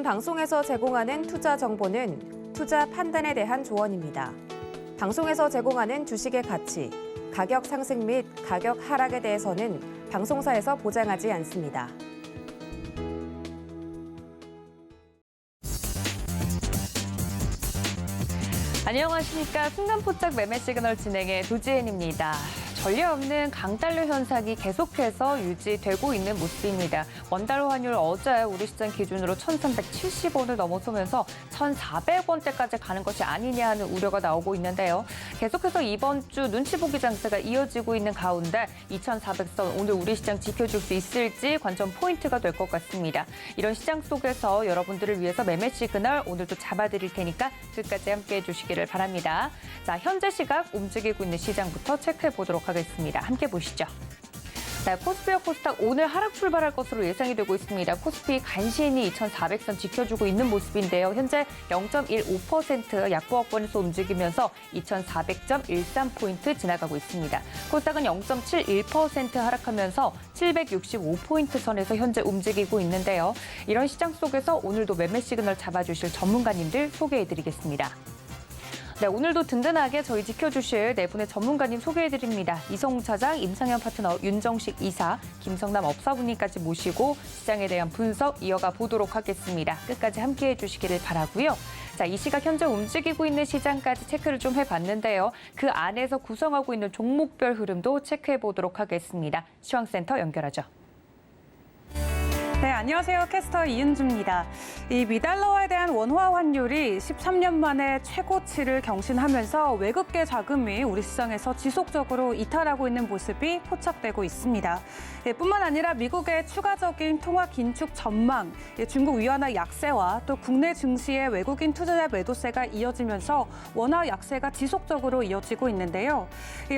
방송에서 제공하는 투자 정보는 투자 판단에 대한 조언입니다. 방송에서 제공하는 주식의 가치, 가격 상승 및 가격 하락에 대해서는 방송사에서 보장하지 않습니다. 안녕하십니까. 순간포착 매매 시그널 진행의 도지엔입니다. 전례 없는 강달러 현상이 계속해서 유지되고 있는 모습입니다. 원달러 환율 어제 우리 시장 기준으로 1,370원을 넘어서면서 1,400원대까지 가는 것이 아니냐 하는 우려가 나오고 있는데요. 계속해서 이번 주 눈치 보기 장세가 이어지고 있는 가운데 2,400선 오늘 우리 시장 지켜줄 수 있을지 관전 포인트가 될 것 같습니다. 이런 시장 속에서 여러분들을 위해서 매매 시그널 오늘도 잡아드릴 테니까 끝까지 함께해 주시기를 바랍니다. 자, 현재 시각 움직이고 있는 시장부터 체크해 보도록 하겠습니다. 함께 보시죠. 네, 코스피와 코스닥 오늘 하락 출발할 것으로 예상이 되고 있습니다. 코스피 간신히 2,400선 지켜주고 있는 모습인데요. 현재 0.15% 약보합권에서 움직이면서 2,400.13포인트 지나가고 있습니다. 코스닥은 0.71% 하락하면서 765포인트 선에서 현재 움직이고 있는데요. 이런 시장 속에서 오늘도 매매 시그널 잡아주실 전문가님들 소개해드리겠습니다. 네, 오늘도 든든하게 저희 지켜주실 네 분의 전문가님 소개해드립니다. 이성우 차장, 임상현 파트너, 윤정식 이사, 김성남 업사부님까지 모시고 시장에 대한 분석 이어가 보도록 하겠습니다. 끝까지 함께해 주시기를 바라고요. 자, 이 시각 현재 움직이고 있는 시장까지 체크를 좀 해봤는데요. 그 안에서 구성하고 있는 종목별 흐름도 체크해 보도록 하겠습니다. 시황센터 연결하죠. 네, 안녕하세요. 캐스터 이은주입니다. 이 미달러에 대한 원화 환율이 13년 만에 최고치를 경신하면서 외국계 자금이 우리 시장에서 지속적으로 이탈하고 있는 모습이 포착되고 있습니다. 뿐만 아니라 미국의 추가적인 통화 긴축 전망, 중국 위안화 약세와 또 국내 증시의 외국인 투자자 매도세가 이어지면서 원화 약세가 지속적으로 이어지고 있는데요.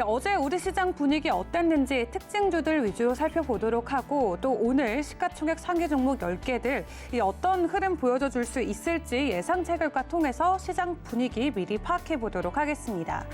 어제 우리 시장 분위기 어땠는지 특징주들 위주로 살펴보도록 하고 또 오늘 시가총액 상위 종목 10개들 어떤 흐름 보여줘 줄 수 있을지 예상치 결과 통해서 시장 분위기 미리 파악해 보도록 하겠습니다.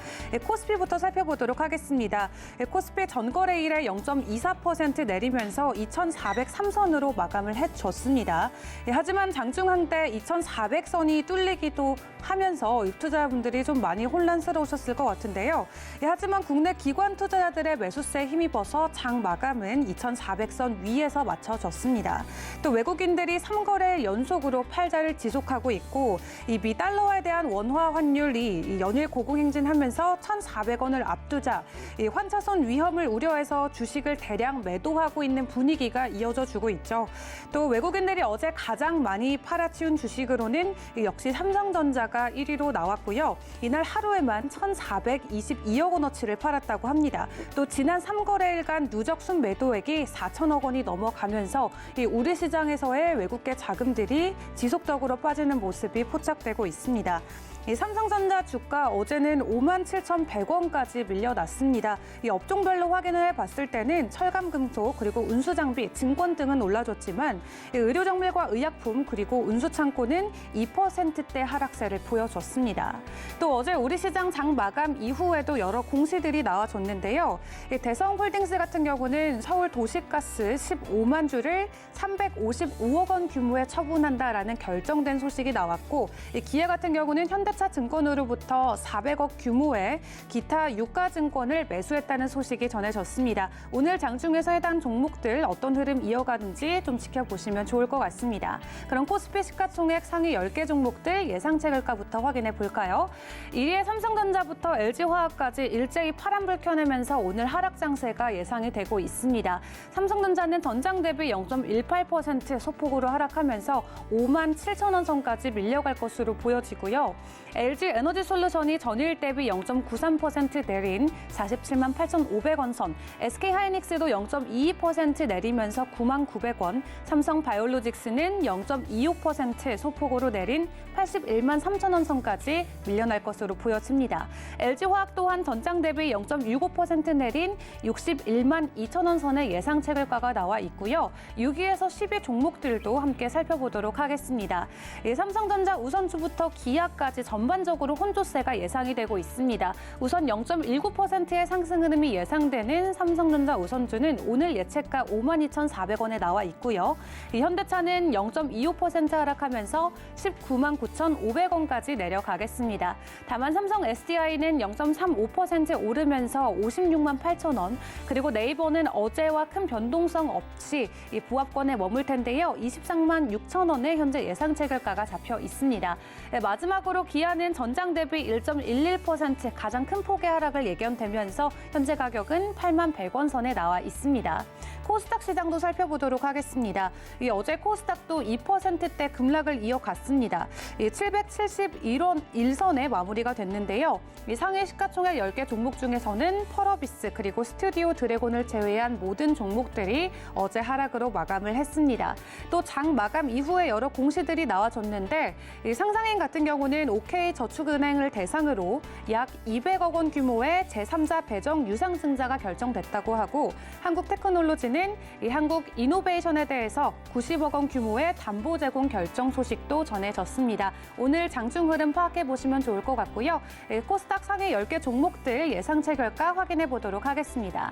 코스피부터 살펴보도록 하겠습니다. 코스피 전거래일에 0.24% 내리면서 2,403선으로 마감을 해줬습니다. 하지만 장중 한때 2,400선이 뚫리기도 하면서 투자자분들이 좀 많이 혼란스러우셨을 것 같은데요. 하지만 국내 기관 투자자들의 매수세에 힘입어서 장 마감은 2,400선 위에서 맞춰졌습니다. 또 외국인들이 3거래일 연속으로 팔자를 지속하고 있고 이 미달러에 대한 원화 환율이 연일 고공행진하면서 1,400원을 앞두자 이 환차손 위험을 우려해서 주식을 대량 매도하고 있는 분위기가 이어져 주고 있죠. 또 외국인들이 어제 가장 많이 팔아치운 주식으로는 역시 삼성전자가 1위로 나왔고요. 이날 하루에만 1,422억 원어치를 팔았다고 합니다. 또 지난 3거래일간 누적 순매도액이 4천억 원이 넘어가면서 우리 시장에서의 외국계 자금들이 지속적으로 빠지는 모습이 포착되고 있습니다. 이 삼성전자 주가 어제는 57,100원까지 밀려났습니다. 이 업종별로 확인을 해봤을 때는 철강, 금속, 그리고 운수장비, 증권 등은 올라줬지만 의료정밀과 의약품 그리고 운수창고는 2%대 하락세를 보여줬습니다. 또 어제 우리 시장 장 마감 이후에도 여러 공시들이 나와줬는데요. 대성홀딩스 같은 경우는 서울 도시가스 15만 주를 355억 원 규모에 처분한다라는 결정된 소식이 나왔고 기아 같은 경우는 현대차 증권으로부터 400억 규모의 기타 유가증권을 매수했다는 소식이 전해졌습니다. 오늘 장중에서 해당 종목들 어떤 흐름 이어가는지 좀 지켜보시면 좋을 것 같습니다. 그럼 코스피 시가총액 상위 10개 종목들 예상치 결과부터 확인해 볼까요? 1위의 삼성전자부터 LG화학까지 일제히 파란불 켜내면서 오늘 하락 장세가 예상이 되고 있습니다. 삼성전자는 전장 대비 0.18% 소폭으로 하락하면서 57,000원 선까지 밀려갈 것으로 보여지고요. LG에너지솔루션이 전일 대비 0.93% 내린 47만 8,500원 선, SK하이닉스도 0.22% 내리면서 9만 900원, 삼성바이오로직스는 0.26% 소폭으로 내린 81만 3천원 선까지 밀려날 것으로 보여집니다. LG화학 또한 전장 대비 0.65% 내린 61만 2천원 선의 예상 체결가가 나와 있고요. 6위에서 10위 종목들도 함께 살펴보도록 하겠습니다. 삼성전자 우선주부터 기아까지 전망 전반적으로 혼조세가 예상이 되고 있습니다. 우선 0.19%의 상승 흐름이 예상되는 삼성전자 우선주는 오늘 예측가 52,400원에 나와 있고요. 이 현대차는 0.25% 하락하면서 199,500원까지 내려가겠습니다. 다만 삼성 SDI는 0.35% 오르면서 56만 8천 원, 그리고 네이버는 어제와 큰 변동성 없이 이 보합권에 머물 텐데요. 23만 6천 원에 현재 예상 체결가가 잡혀 있습니다. 마지막으로 기아는 전장 대비 1.11% 가장 큰 폭의 하락을 예견되면서 현재 가격은 8만 100원 선에 나와 있습니다. 코스닥 시장도 살펴보도록 하겠습니다. 이 어제 코스닥도 2%대 급락을 이어갔습니다. 771원 1선에 마무리가 됐는데요. 이 상해 시가총액 10개 종목 중에서는 펄어비스 그리고 스튜디오 드래곤을 제외한 모든 종목들이 어제 하락으로 마감을 했습니다. 또 장 마감 이후에 여러 공시들이 나와줬는데 이 상장인 같은 경우는 OK저축은행을 대상으로 약 200억 원 규모의 제3자 배정 유상증자가 결정됐다고 하고 한국테크놀로지는 이 한국이노베이션에 대해서 90억 원 규모의 담보 제공 결정 소식도 전해졌습니다. 오늘 장중 흐름 파악해 보시면 좋을 것 같고요. 코스닥 상위 10개 종목들 예상 체결가 확인해 보도록 하겠습니다.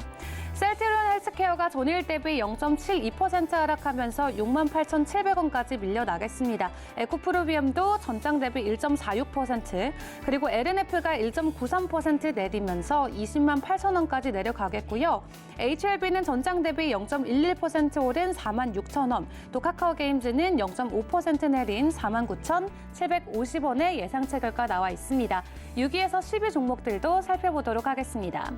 셀트리온 헬스케어가 전일 대비 0.72% 하락하면서 68,700원까지 밀려나겠습니다. 에코프로비움도 전장 대비 1.46%, 그리고 LNF가 1.93% 내리면서 20만 8천 원까지 내려가겠고요. HLB는 전장 대비 0.11% 오른 4만 6천 원, 또 카카오게임즈는 0.5% 내린 4만 9,750원의 예상 체결가 나와 있습니다. 6위에서 10위 종목들도 살펴보도록 하겠습니다.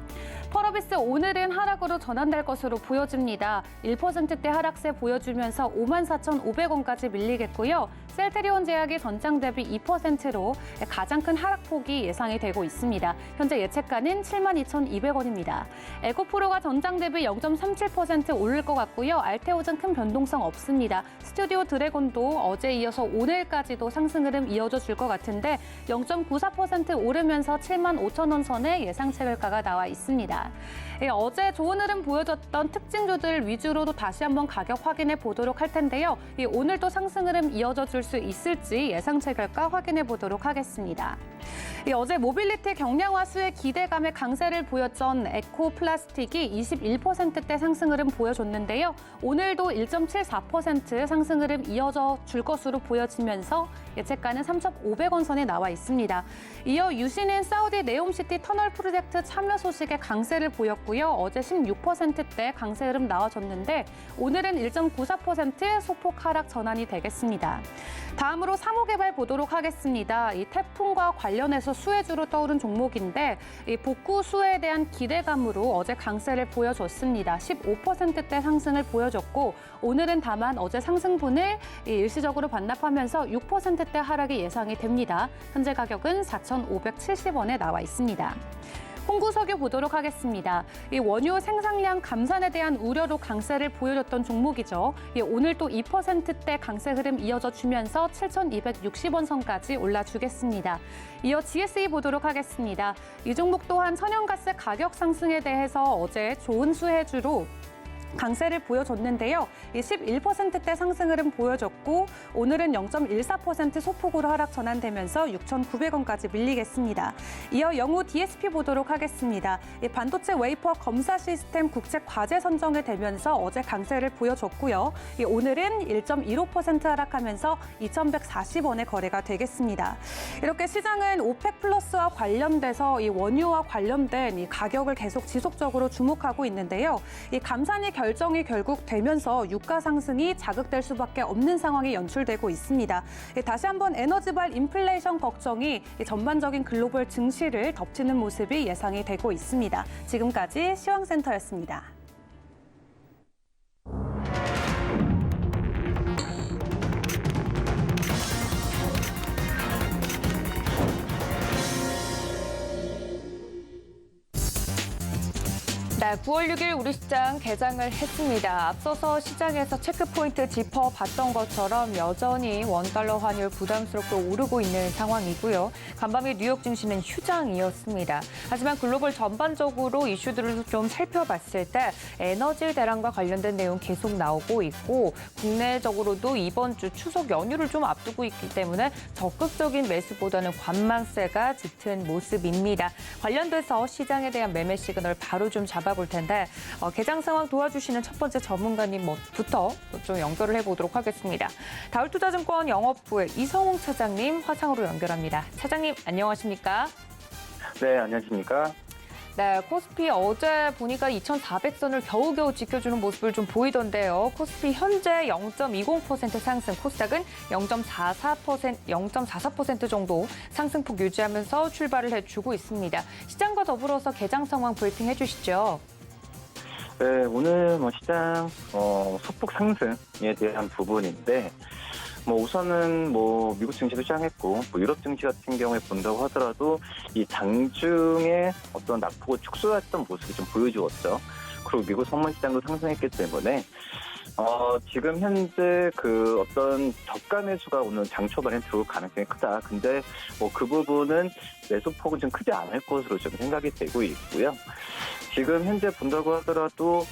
펄어비스 오늘은 하락으로 전환될 것으로 보여집니다. 1%대 하락세 보여주면서 54,500원까지 밀리겠고요. 셀트리온 제약이 전장 대비 2%로 가장 큰 하락폭이 예상이 되고 있습니다. 현재 예측가는 72,200원입니다. 에코프로가 전장 대비 0.37% 오를 것 같고요. 알테오는 큰 변동성 없습니다. 스튜디오 드래곤도 어제 이어서 오늘까지도 상승 흐름 이어져 줄 것 같은데 0.94% 오르면서 7만 5천 원 선의 예상 체결가가 나와 있습니다. 어제 좋은 흐름 보여줬던 특징주들 위주로도 다시 한번 가격 확인해 보도록 할 텐데요. 오늘도 상승 흐름 이어져 줄 수 있을지 예상 체결가 확인해 보도록 하겠습니다. 어제 모빌리티 경량화 수혜 기대감에 강세를 보였던 에코플라스틱이 21%대 상승 흐름 보여줬는데요. 오늘도 1.74% 상승 흐름 이어져 줄 것으로 보여지면서 예측가는 3,500원 선에 나와 있습니다. 이어 유신은 사우디 네옴시티 터널 프로젝트 참여 소식에 강세를 보였고요. 어제 16%대 강세 흐름 나와줬는데 오늘은 1.94% 소폭 하락 전환이 되겠습니다. 다음으로 사무개발 보도록 하겠습니다. 이 태풍과 관련해서 수혜주로 떠오른 종목인데 이 복구 수혜에 대한 기대감으로 어제 강세를 보여줬습니다. 15%대 상승을 보여줬고 오늘은 다만 어제 상승분을 일시적으로 반납하면서 6%대 하락이 예상이 됩니다. 현재 가격은 4,570원에 나와 있습니다. 홍구석유 보도록 하겠습니다. 이 원유 생산량 감산에 대한 우려로 강세를 보여줬던 종목이죠. 오늘 또 2%대 강세 흐름 이어져 주면서 7,260원 선까지 올라주겠습니다. 이어 GSE 보도록 하겠습니다. 이 종목 또한 천연가스 가격 상승에 대해서 어제 좋은 수혜주로 강세를 보여줬는데요. 11%대 상승 흐름 보여줬고 오늘은 0.14% 소폭으로 하락 전환되면서 6,900원까지 밀리겠습니다. 이어 영우 DSP 보도록 하겠습니다. 반도체 웨이퍼 검사 시스템 국제 과제 선정이 되면서 어제 강세를 보여줬고요. 오늘은 1.15% 하락하면서 2,140원에 거래가 되겠습니다. 이렇게 시장은 오펙 플러스와 관련돼서 이 원유와 관련된 이 가격을 계속 지속적으로 주목하고 있는데요. 이 감산이 결정이 결국 되면서 유가 상승이 자극될 수밖에 없는 상황이 연출되고 있습니다. 다시 한번 에너지발 인플레이션 걱정이 전반적인 글로벌 증시를 덮치는 모습이 예상이 되고 있습니다. 지금까지 시황센터였습니다. 네, 네, 9월 6일 우리 시장 개장을 했습니다. 앞서서 시장에서 체크포인트 짚어봤던 것처럼 여전히 원달러 환율 부담스럽게 오르고 있는 상황이고요. 간밤에 뉴욕 증시는 휴장이었습니다. 하지만 글로벌 전반적으로 이슈들을 좀 살펴봤을 때 에너지 대란과 관련된 내용 계속 나오고 있고 국내적으로도 이번 주 추석 연휴를 좀 앞두고 있기 때문에 적극적인 매수보다는 관망세가 짙은 모습입니다. 관련돼서 시장에 대한 매매 시그널 바로 좀 잡아볼 텐데 개장 상황 도와주시는 첫 번째 전문가님부터 좀 연결을 해보도록 하겠습니다. 다울투자증권 영업부의 이성웅 차장님 화상으로 연결합니다. 차장님 안녕하십니까? 네, 안녕하십니까? 네, 코스피 어제 보니까 2,400선을 겨우겨우 지켜주는 모습을 좀 보이던데요. 코스피 현재 0.20% 상승, 코스닥은 0.44% 정도 상승폭 유지하면서 출발을 해주고 있습니다. 시장과 더불어서 개장 상황 브리핑 해주시죠. 네, 오늘 시장 소폭 상승에 대한 부분인데 우선은 미국 증시도 시작했고 유럽 증시 같은 경우에 본다고 하더라도 이 장중에 어떤 낙폭을 축소했던 모습이 좀 보여주었죠. 그리고 미국 선물 시장도 상승했기 때문에 지금 현재 그 어떤 저가 매수가 오늘 장 초반에 들어올 가능성이 크다. 근데 그 부분은 매수폭은 좀 크지 않을 것으로 좀 생각이 되고 있고요. 지금 현재 본다고 하더라도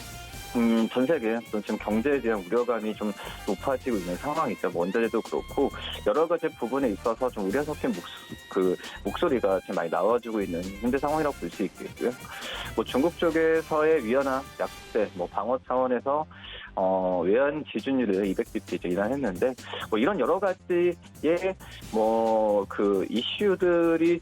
전 세계 지금 경제에 대한 우려감이 좀 높아지고 있는 상황이죠. 원자재도 그렇고 여러 가지 부분에 있어서 좀 우려 섞인 목소리가 지금 많이 나와주고 있는 현재 상황이라고 볼 수 있겠고요. 중국 쪽에서의 위안화 약세, 방어 차원에서 외환 지준율을 200bp 인하했는데 이런 여러 가지의 이슈들이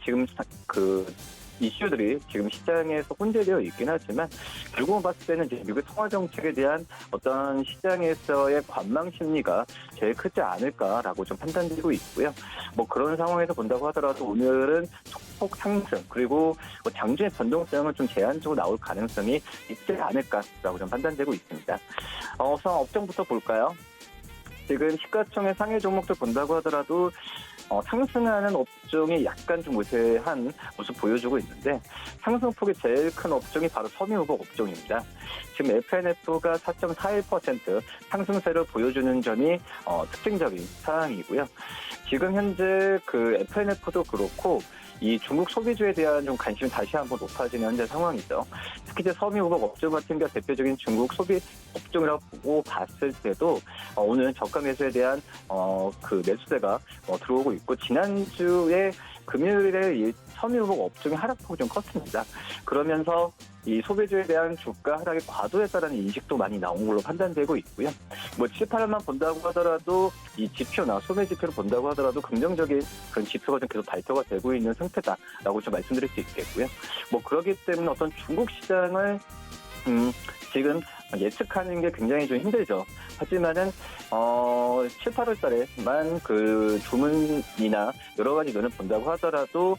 지금 시장에서 혼재되어 있긴 하지만 결국은 봤을 때는 이제 미국의 통화 정책에 대한 어떤 시장에서의 관망 심리가 제일 크지 않을까라고 좀 판단되고 있고요. 그런 상황에서 본다고 하더라도 오늘은 소폭 상승 그리고 장중의 변동성은 좀 제한적으로 나올 가능성이 있지 않을까라고 좀 판단되고 있습니다. 우선 업종부터 볼까요? 지금 시가총액 상위 종목들 본다고 하더라도 상승하는 업종이 약간 좀 우세한 모습 보여주고 있는데 상승폭이 제일 큰 업종이 바로 섬유유목 업종입니다. 지금 FNF가 4.41% 상승세를 보여주는 점이 특징적인 상황이고요. 지금 현재 그 FNF도 그렇고 이 중국 소비주에 대한 좀 관심이 다시 한번 높아지는 현재 상황이죠. 특히 이제 섬유유목 업종 같은 경우 대표적인 중국 소비 업종이라고 봤을 때도 오늘 저가 매수에 대한 그 매수세가 들어오고 있고 지난주에 금요일에 이 섬유유목 업종의 하락폭이 좀 컸습니다. 그러면서 이 소비주에 대한 주가 하락이 과도했다는 인식도 많이 나온 걸로 판단되고 있고요. 7, 8월만 본다고 하더라도 이 지표나 소매 지표를 본다고 하더라도 긍정적인 그런 지표가 좀 계속 발표가 되고 있는 상태다라고 좀 말씀드릴 수 있겠고요. 그렇기 때문에 어떤 중국 시장을 지금 예측하는 게 굉장히 좀 힘들죠. 하지만은 7, 8월 달에만 그 주문이나 여러 가지 면을 본다고 하더라도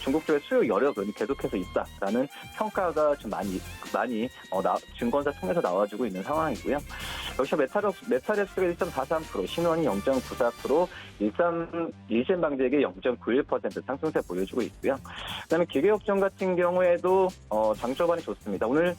중국 쪽의 수요 여력은 계속해서 있다라는 평가가 좀 많이 증권사 통해서 나와주고 있는 상황이고요. 역시 메타랩스가 1.43%, 신원이 0.94%, 일젠방재기 0.91% 상승세 보여주고 있고요. 그다음에 기계업종 같은 경우에도 장 초반이 좋습니다. 오늘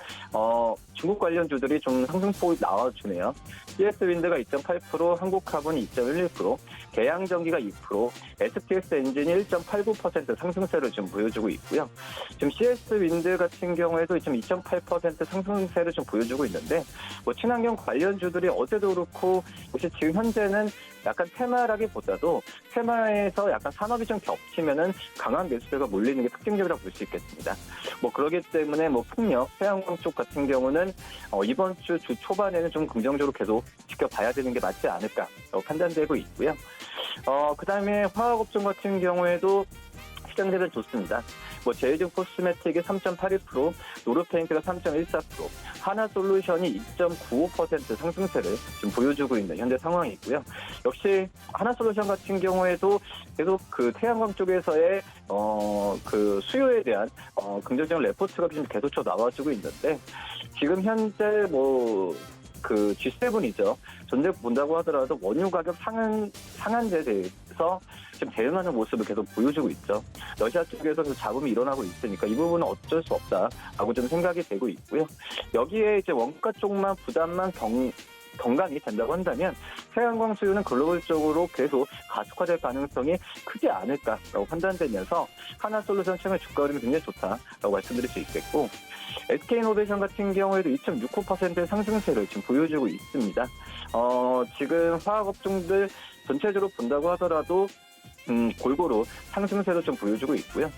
중국 관련주들이 좀 상승폭이 나와주네요. CS윈드가 2.8%, 한국카본이 2.11%, 계양전기가 2%, STS 엔진이 1.89% 상승세를 좀 보여주고 있고요. 지금 CS윈드 같은 경우에도 지금 2.8% 상승세를 좀 보여주고 있는데 친환경 관련주들이 어제도 그렇고 혹시 지금 현재는 약간 테마라기보다도 테마에서 약간 산업이 좀 겹치면은 강한 매수세가 몰리는 게 특징적이라고 볼 수 있겠습니다. 그러기 때문에 풍력, 태양광 쪽 같은 경우는 이번 주 초반에는 좀 긍정적으로 계속 지켜봐야 되는 게 맞지 않을까라고 판단되고 있고요. 그다음에 화학업종 같은 경우에도 시장 대비 좋습니다. 제이든 코스메틱이 3.82%, 노르페인트가 3.14%, 하나솔루션이 2.95% 상승세를 좀 보여주고 있는 현재 상황이고요. 역시 하나솔루션 같은 경우에도 계속 그 태양광 쪽에서의 그 수요에 대한 긍정적인 레포트가 좀 계속적으로 나와주고 있는데 지금 현재 그 G7이죠. 전제 본다고 하더라도 원유 가격 상한제에 대해서 지금 대응하는 모습을 계속 보여주고 있죠. 러시아 쪽에서 그 잡음이 일어나고 있으니까 이 부분은 어쩔 수 없다라고 좀 생각이 되고 있고요. 여기에 이제 원가 쪽만 부담만 경감이 된다고 한다면 태양광 수요는 글로벌적으로 계속 가속화될 가능성이 크지 않을까라고 판단되면서 하나솔루션 최근 주가 흐름이 굉장히 좋다라고 말씀드릴 수 있겠고, SK이노베이션 같은 경우에도 2.69%의 상승세를 지금 보여주고 있습니다. 지금 화학업종들 전체적으로 본다고 하더라도 골고루 상승세를 좀 보여주고 있고요.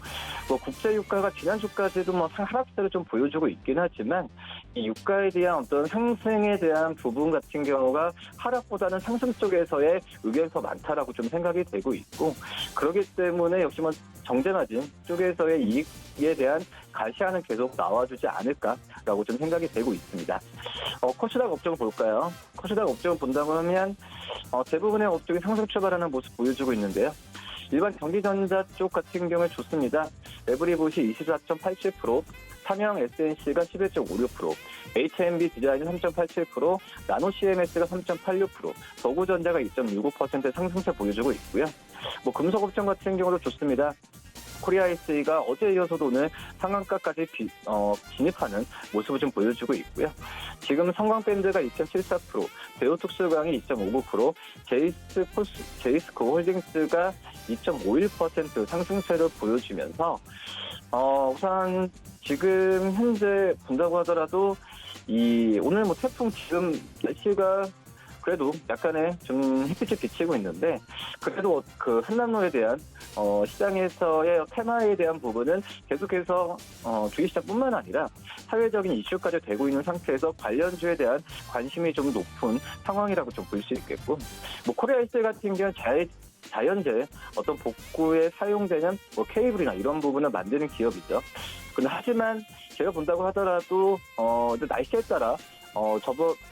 뭐 국제 유가가 지난주까지도 뭐 하락세를 좀 보여주고 있긴 하지만 이 유가에 대한 어떤 상승에 대한 부분 같은 경우가 하락보다는 상승 쪽에서의 의견이 더 많다라고 좀 생각이 되고 있고, 그렇기 때문에 역시 뭐 정제마진 쪽에서의 이익에 대한 가시화는 계속 나와주지 않을까라고 좀 생각이 되고 있습니다. 코스닥 업종을 볼까요? 코스닥 업종을 본다고 하면 대부분의 업종이 상승 출발하는 모습 보여주고 있는데요. 일반 전기전자 쪽 같은 경우에 좋습니다. 에브리봇이 24.87%, 삼형 SNC가 11.56%, HMB 디자인이 3.87%, 나노 CMS가 3.86%, 더구전자가 2.65% 상승세 보여주고 있고요. 뭐 금속업종 같은 경우도 좋습니다. 코리아에스가 어제 이어서도 오늘 상한가까지 진입하는 모습을 좀 보여주고 있고요. 지금 성광밴드가 2.74%, 대우특수강이 2.59%, 제이스코 홀딩스가 2.51% 상승세를 보여주면서 우선 지금 현재 본다고 하더라도 오늘 뭐 태풍 지금 날씨가 그래도 약간의 좀 햇빛이 비치고 있는데, 그래도 그 한남로에 대한 시장에서의 테마에 대한 부분은 계속해서 주식시장뿐만 아니라 사회적인 이슈까지 되고 있는 상태에서 관련주에 대한 관심이 좀 높은 상황이라고 좀 볼 수 있겠고, 뭐 코리아에스 같은 경우는 자연재 어떤 복구에 사용되는 뭐 케이블이나 이런 부분을 만드는 기업이죠. 근데 하지만 제가 본다고 하더라도 날씨에 따라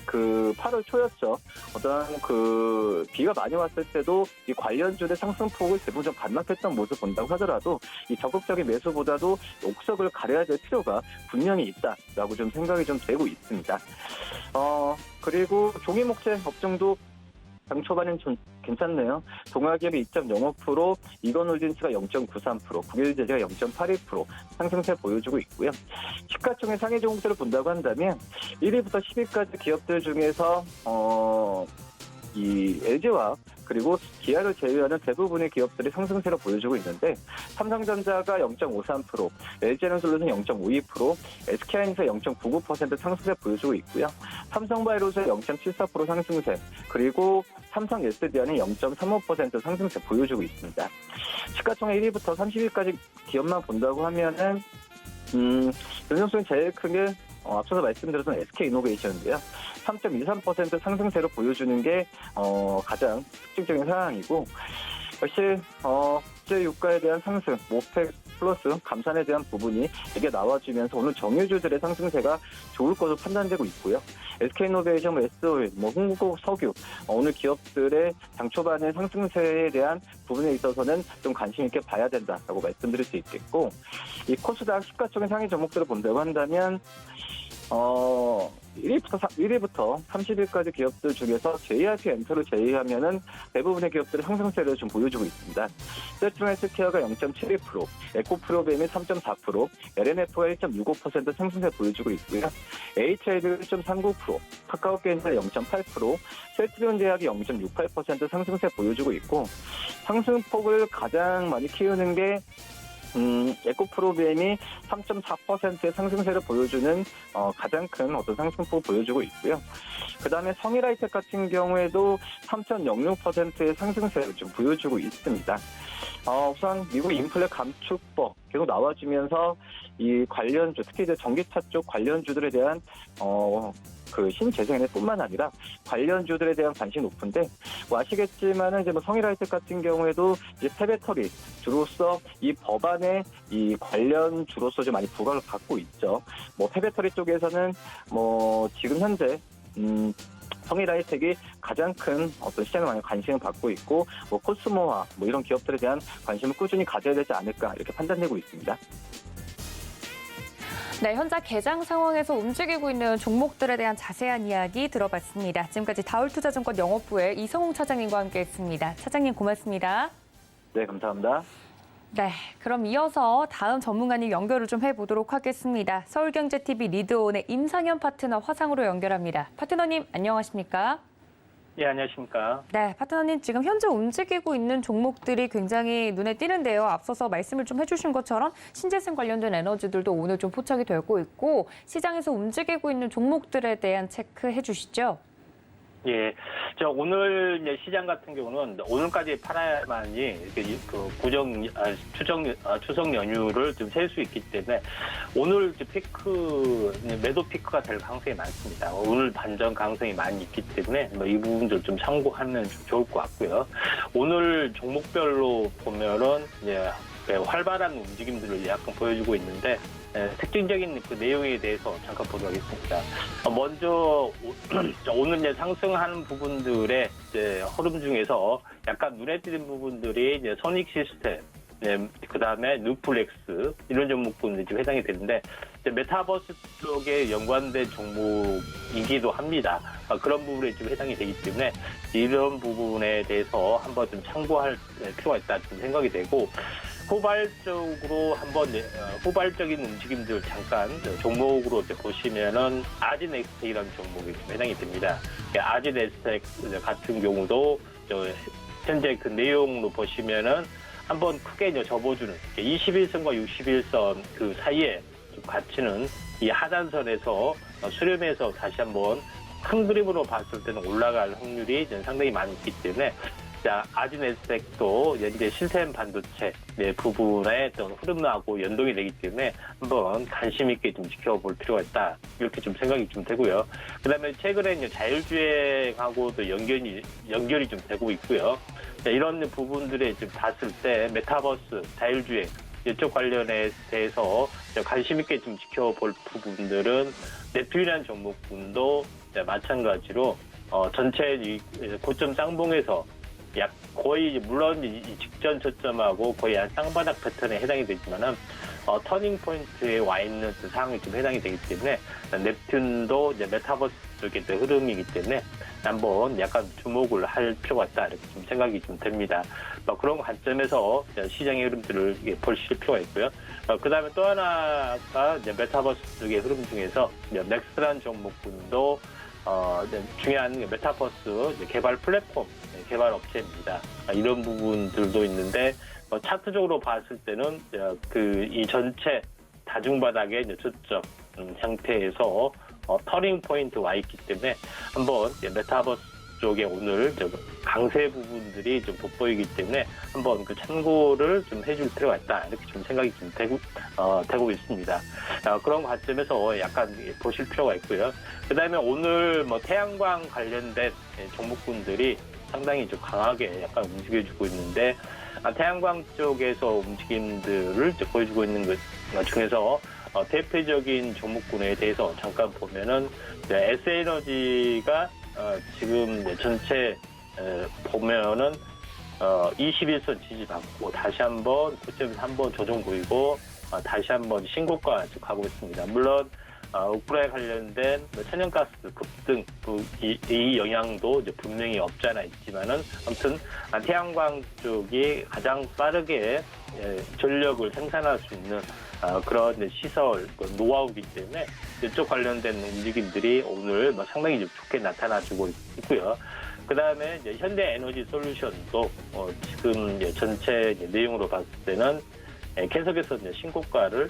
그 8월 초였죠. 어떤 그 비가 많이 왔을 때도 이 관련주의 상승폭을 대부분 좀 반납했던 모습 본다고 하더라도 이 적극적인 매수보다도 옥석을 가려야 될 필요가 분명히 있다라고 좀 생각이 좀 되고 있습니다. 그리고 종이목재 업종도 장 초반엔 좀 괜찮네요. 동아기업이 2.05%, 이건홀딩스가 0.93%, 국일제재가 0.82% 상승세 보여주고 있고요. 시가총액 상위 종목들을 본다고 한다면 1위부터 10위까지 기업들 중에서 이 LG화학 그리고 기아를 제외하는 대부분의 기업들이 상승세를 보여주고 있는데, 삼성전자가 0.53%, LG에너솔루션 0.52%, SK하이닉스 0.99% 상승세 보여주고 있고요. 삼성바이오로즈 0.74% 상승세, 그리고 삼성 SDI는 0.35% 상승세 보여주고 있습니다. 시가총액 1위부터 30위까지 기업만 본다고 하면은 연속성이 제일 큰 게 앞서서 말씀드렸던 SK이노베이션인데요. 3.23% 상승세로 보여주는 게 가장 특징적인 상황이고, 역시 국제 유가에 대한 상승, 오펙 플러스 감산에 대한 부분이 이게 나와주면서 오늘 정유주들의 상승세가 좋을 것으로 판단되고 있고요. SK이노베이션, SO일, 흥국고 석유, 오늘 기업들의 장 초반의 상승세에 대한 부분에 있어서는 좀 관심 있게 봐야 된다라고 말씀드릴 수 있겠고, 이 코스닥 시가총액 상위 종목들을 본다고 한다면 1위부터 30위까지 기업들 중에서 JYP 엔터를 제외하면은 대부분의 기업들이 상승세를 좀 보여주고 있습니다. 세트론헬스케어가 0.72%, 에코프로비엠이 3.4%, LNF가 1.65% 상승세 보여주고 있고요. HLB가 1.39%, 카카오게임즈가 0.8%, 셀트리온제약이 0.68% 상승세 보여주고 있고, 상승폭을 가장 많이 키우는 게 에코프로비엠이 3.4%의 상승세를 보여주는 가장 큰 어떤 상승폭을 보여주고 있고요. 그 다음에 성일하이텍 같은 경우에도 3.06%의 상승세를 좀 보여주고 있습니다. 우선 미국 인플레 감축법 계속 나와주면서 이 관련주, 특히 이제 전기차 쪽 관련주들에 대한 그 신재생에너지뿐만 아니라 관련주들에 대한 관심이 높은데, 뭐 아시겠지만은 이제 뭐 성일하이텍 같은 경우에도 이제 폐배터리 주로서 이 법안의 이 관련주로서 좀 많이 부각을 받고 있죠. 뭐 폐배터리 쪽에서는 뭐 지금 현재 성일하이텍이 가장 큰 어떤 시장에 많이 관심을 받고 있고, 뭐 코스모와 뭐 이런 기업들에 대한 관심을 꾸준히 가져야 되지 않을까 이렇게 판단되고 있습니다. 네, 현재 개장 상황에서 움직이고 있는 종목들에 대한 자세한 이야기 들어봤습니다. 지금까지 다울투자증권 영업부의 이성웅 차장님과 함께했습니다. 차장님 고맙습니다. 네, 감사합니다. 네, 그럼 이어서 다음 전문가님 연결을 좀 해보도록 하겠습니다. 서울경제TV 리드온의 임상현 파트너 화상으로 연결합니다. 파트너님 안녕하십니까? 예, 안녕하십니까. 네, 파트너님 지금 현재 움직이고 있는 종목들이 굉장히 눈에 띄는데요. 앞서서 말씀을 좀 해주신 것처럼 신재생 관련된 에너지들도 오늘 좀 포착이 되고 있고 시장에서 움직이고 있는 종목들에 대한 체크해 주시죠. 예, 오늘 이제 시장 같은 경우는 오늘까지 팔아야만이 추석 연휴를 좀 셀 수 있기 때문에 오늘 이제 매도 피크가 될 가능성이 많습니다. 오늘 반전 가능성이 많이 있기 때문에 이 부분들 좀 참고하면 좀 좋을 것 같고요. 오늘 종목별로 보면은 이제 활발한 움직임들을 약간 보여주고 있는데 특징적인 그 내용에 대해서 잠깐 보도록 하겠습니다. 먼저 오늘 이제 상승하는 부분들의 이제 흐름 중에서 약간 눈에 띄는 부분들이 이제 선익 시스템, 그 다음에 누플렉스 이런 종목군들이 좀 해당이 되는데 메타버스 쪽에 연관된 종목이기도 합니다. 그런 부분에 좀 해당이 되기 때문에 이런 부분에 대해서 한번 좀 참고할 필요가 있다 좀 생각이 되고. 후발적인 움직임들 잠깐 종목으로 보시면은 아진엑스텍이라는 종목이 좀 해당이 됩니다. 아진엑스텍 같은 경우도 현재 그 내용으로 보시면은 한번 크게 접어주는 21선과 61선 그 사이에 가치는 이 하단선에서 수렴해서 다시 한번 큰 그림으로 봤을 때는 올라갈 확률이 상당히 많이 있기 때문에 아진에스텍도 현재 시스템 반도체 부분에 흐름하고 연동이 되기 때문에 한번 관심 있게 좀 지켜볼 필요가 있다. 이렇게 좀 생각이 좀 되고요. 그다음에 최근에 자율주행하고도 연결이 좀 되고 있고요. 이런 부분들에 좀 봤을 때 메타버스, 자율주행 이쪽 관련에 대해서 관심 있게 좀 지켜볼 부분들은 넵튠이라는 종목군도 마찬가지로 전체 고점 쌍봉에서 거의 물론 이 직전 저점하고 거의 한 쌍바닥 패턴에 해당이 되지만은 터닝 포인트에 와 있는 그 상황이 좀 해당이 되기 때문에 넵튠도 이제 메타버스 쪽의 흐름이기 때문에 한번 약간 주목을 할 필요가 있다 이렇게 좀 생각이 좀 됩니다. 그런 관점에서 시장의 흐름들을 보실 필요가 있고요. 그다음에 또 하나가 이제 메타버스 쪽의 흐름 중에서 넥스라는 종목군도 중요한 메타버스 개발 플랫폼 개발 업체입니다. 이런 부분들도 있는데 차트적으로 봤을 때는 이 전체 다중바닥의 저점 상태에서 터닝 포인트 와 있기 때문에 한번 메타버스 쪽에 오늘 강세 부분들이 좀 돋보이기 때문에 한번 그 참고를 좀 해줄 필요가 있다 이렇게 좀 생각이 좀 되고 있습니다. 그런 관점에서 약간 보실 필요가 있고요. 그다음에 오늘 태양광 관련된 종목군들이 상당히 좀 강하게 약간 움직여주고 있는데 태양광 쪽에서 움직임들을 보여주고 있는 것 중에서 대표적인 종목군에 대해서 잠깐 보면은 S에너지가 지금 전체 보면은 21선 지지받고 다시 한번 9점에서 한번 조정 보이고 다시 한번 신고가 가고 있습니다. 물론 우크라이나 관련된 천연가스 급등 이 영향도 이제 분명히 없지 않아 있지만은 아무튼 태양광 쪽이 가장 빠르게 전력을 생산할 수 있는 그런 시설 노하우이기 때문에 이쪽 관련된 움직임들이 오늘 상당히 좀 좋게 나타나주고 있고요. 그 다음에 현대에너지솔루션도 지금 전체 내용으로 봤을 때는 계속해서 신고가를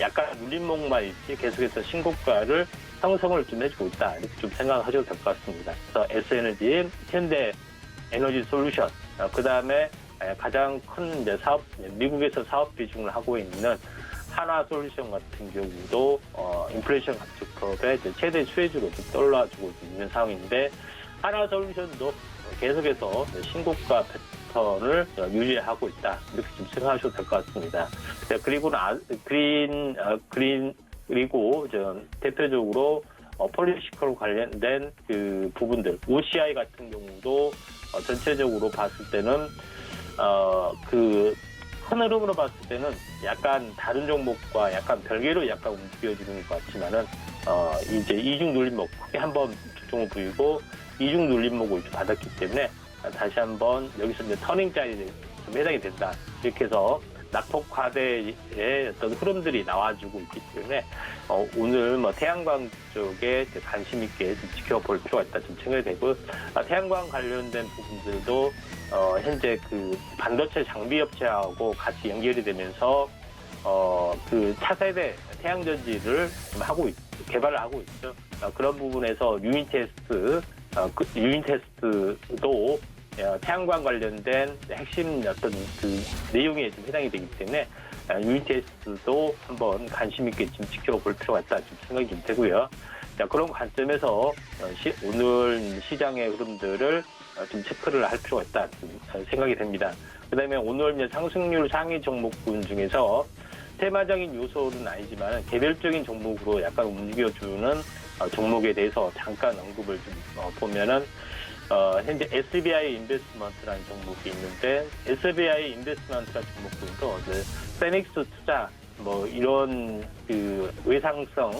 약간 눌림목만 있지 계속해서 신고가를 형성을 좀 해주고 있다 이렇게 좀 생각하셔도 될 것 같습니다. 그래서 S에너지, 현대에너지솔루션, 그 다음에 가장 큰 사업 미국에서 사업 비중을 하고 있는 한화솔루션 같은 경우도 인플레이션 가축법의 최대 수혜주로 좀 떠올라주고 있는 상황인데 한화솔루션도 계속해서 신고가 패턴을 유지하고 있다 이렇게 좀 생각하셔도 될 것 같습니다. 그리고 대표적으로 폴리시컬 관련된 그 부분들 OCI 같은 경우도 전체적으로 봤을 때는 그 큰 흐름으로 봤을 때는 약간 다른 종목과 약간 별개로 약간 움직여지는 것 같지만은 이제 이중 눌림목 크게 한번 조정을 보이고 이중 눌림목을 좀 받았기 때문에 다시 한번 여기서 이제 터닝자리에 좀 해당이 된다. 이렇게 해서 낙폭 과대의 어떤 흐름들이 나와주고 있기 때문에 오늘 뭐 태양광 쪽에 관심 있게 좀 지켜볼 필요가 있다 좀 생각이 되고 태양광 관련된 부분들도 현재 그 반도체 장비 업체하고 같이 연결이 되면서 그 차세대 태양전지를 개발을 하고 있죠. 그런 부분에서 유인 테스트도 태양광 관련된 핵심 어떤 그 내용에 좀 해당이 되기 때문에 유인 테스트도 한번 관심 있게 좀 지켜볼 필요가 있다 좀 생각이 좀 되고요. 자, 그런 관점에서 오늘 시장의 흐름들을 좀 체크를 할 필요가 있다 좀 생각이 됩니다. 그다음에 오늘 이제 상승률 상위 종목군 중에서 테마적인 요소는 아니지만 개별적인 종목으로 약간 움직여주는 종목에 대해서 잠깐 언급을 좀 보면은 현재 SBI 인베스트먼트라는 종목이 있는데 SBI 인베스트먼트라는 종목도 세닉스 투자 뭐 이런 그 외상성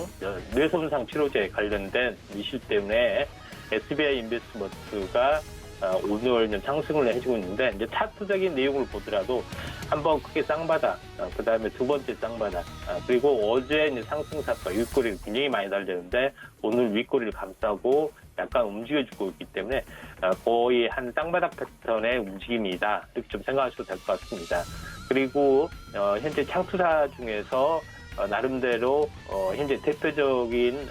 뇌손상 치료제 관련된 이슈 때문에 SBI 인베스트먼트가 오늘 상승을 해주고 있는데 이제 차트적인 내용을 보더라도 한번 크게 쌍바닥, 그 다음에 두 번째 쌍바닥, 그리고 어제 이제 상승사가 윗꼬리를 굉장히 많이 달렸는데 오늘 윗꼬리를 감싸고 약간 움직여주고 있기 때문에 거의 한 쌍바닥 패턴의 움직임이다 이렇게 좀 생각하셔도 될 것 같습니다. 그리고 현재 창투사 중에서 나름대로 현재 대표적인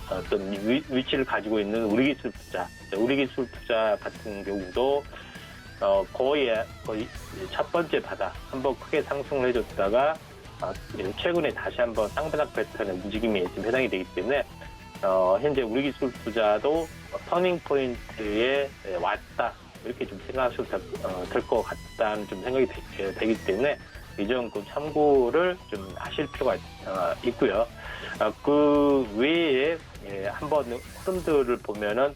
어떤 위치를 가지고 있는 우리기술투자 같은 경우도 거의 첫 번째 바닥 한번 크게 상승을 해줬다가 최근에 다시 한번 쌍바닥 패턴의 움직임이 좀 해당이 되기 때문에 현재 우리기술투자도 터닝 포인트에 왔다 이렇게 좀 생각하셔도 될 것 같다는 좀 생각이 되기 때문에 이 점 참고를 좀 하실 필요가 있고요. 그 외에 한번 흐름들을 보면은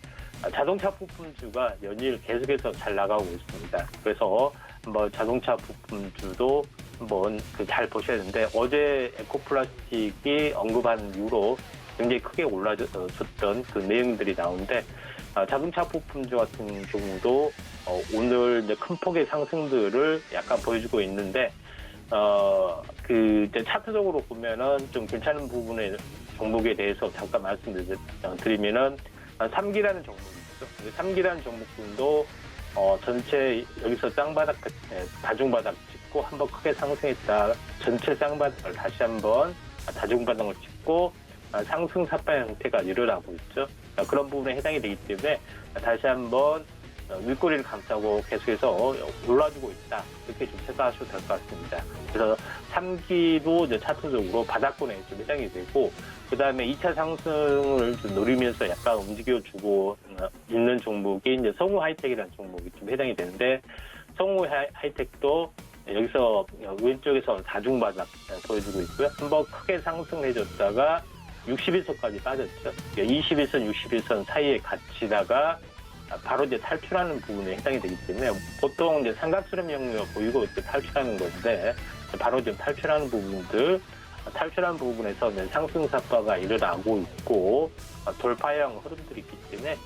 자동차 부품주가 연일 계속해서 잘 나가고 있습니다. 그래서 한번 자동차 부품주도 한번 잘 보셔야 되는데 어제 에코플라스틱이 언급한 이후로 굉장히 크게 올라졌던 그 내용들이 나오는데 자동차 부품주 같은 경우도 오늘 이제 큰 폭의 상승들을 약간 보여주고 있는데 그 이제 차트적으로 보면은 좀 괜찮은 부분의 종목에 대해서 잠깐 말씀드리면은 3기라는 종목이 있죠. 3기라는 종목군도 전체 여기서 쌍바닥 다중바닥 찍고 한번 크게 상승했다 전체 쌍바닥을 다시 한번 다중바닥을 찍고 상승 삿발 형태가 일어나고 있죠. 그런 부분에 해당이 되기 때문에 다시 한번 윗꼬리를 감싸고 계속해서 올라주고 있다. 이렇게 좀 생각하셔도 될 것 같습니다. 그래서 3기도 이제 차트적으로 바닥권에 좀 해당이 되고, 그 다음에 2차 상승을 좀 노리면서 약간 움직여주고 있는 종목이 이제 성우 하이텍이라는 종목이 좀 해당이 되는데, 성우 하이텍도 여기서 왼쪽에서 다중바닥 보여주고 있고요. 한번 크게 상승해줬다가 61선까지 빠졌죠. 21선, 61선 사이에 갇히다가 바로 이제 탈출하는 부분에 해당이 되기 때문에 보통 이제 삼각수렴 영역을 보이고 이렇게 탈출하는 건데 바로 좀 탈출하는 부분에서 이제 상승 삿바가 일어나고 있고 돌파형 흐름들이 있기 때문에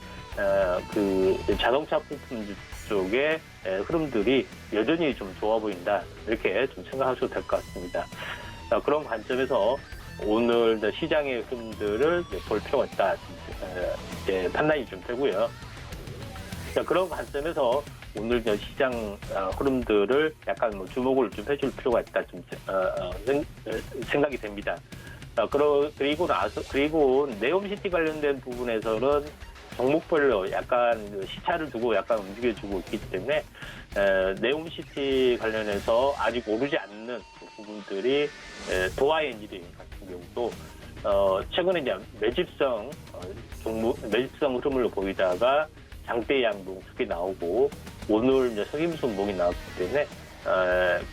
그 자동차 부품 쪽의 흐름들이 여전히 좀 좋아 보인다 이렇게 좀 생각하셔도 될 것 같습니다. 그런 관점에서 오늘 시장의 흐름들을 볼 필요가 있다 판단이 좀 되고요. 그런 관점에서 오늘 시장 흐름들을 약간 주목을 좀 해줄 필요가 있다 좀 생각이 됩니다. 그리고 네옴시티 관련된 부분에서는 종목별로 약간 시차를 두고 약간 움직여주고 있기 때문에 네옴시티 관련해서 아직 오르지 않는 부분들이 도화 엔지니어링 같은 경우도 최근에 이제 매집성 흐름을 보이다가 장대 양봉 크게 나오고 오늘 이제 석임순봉이 나왔기 때문에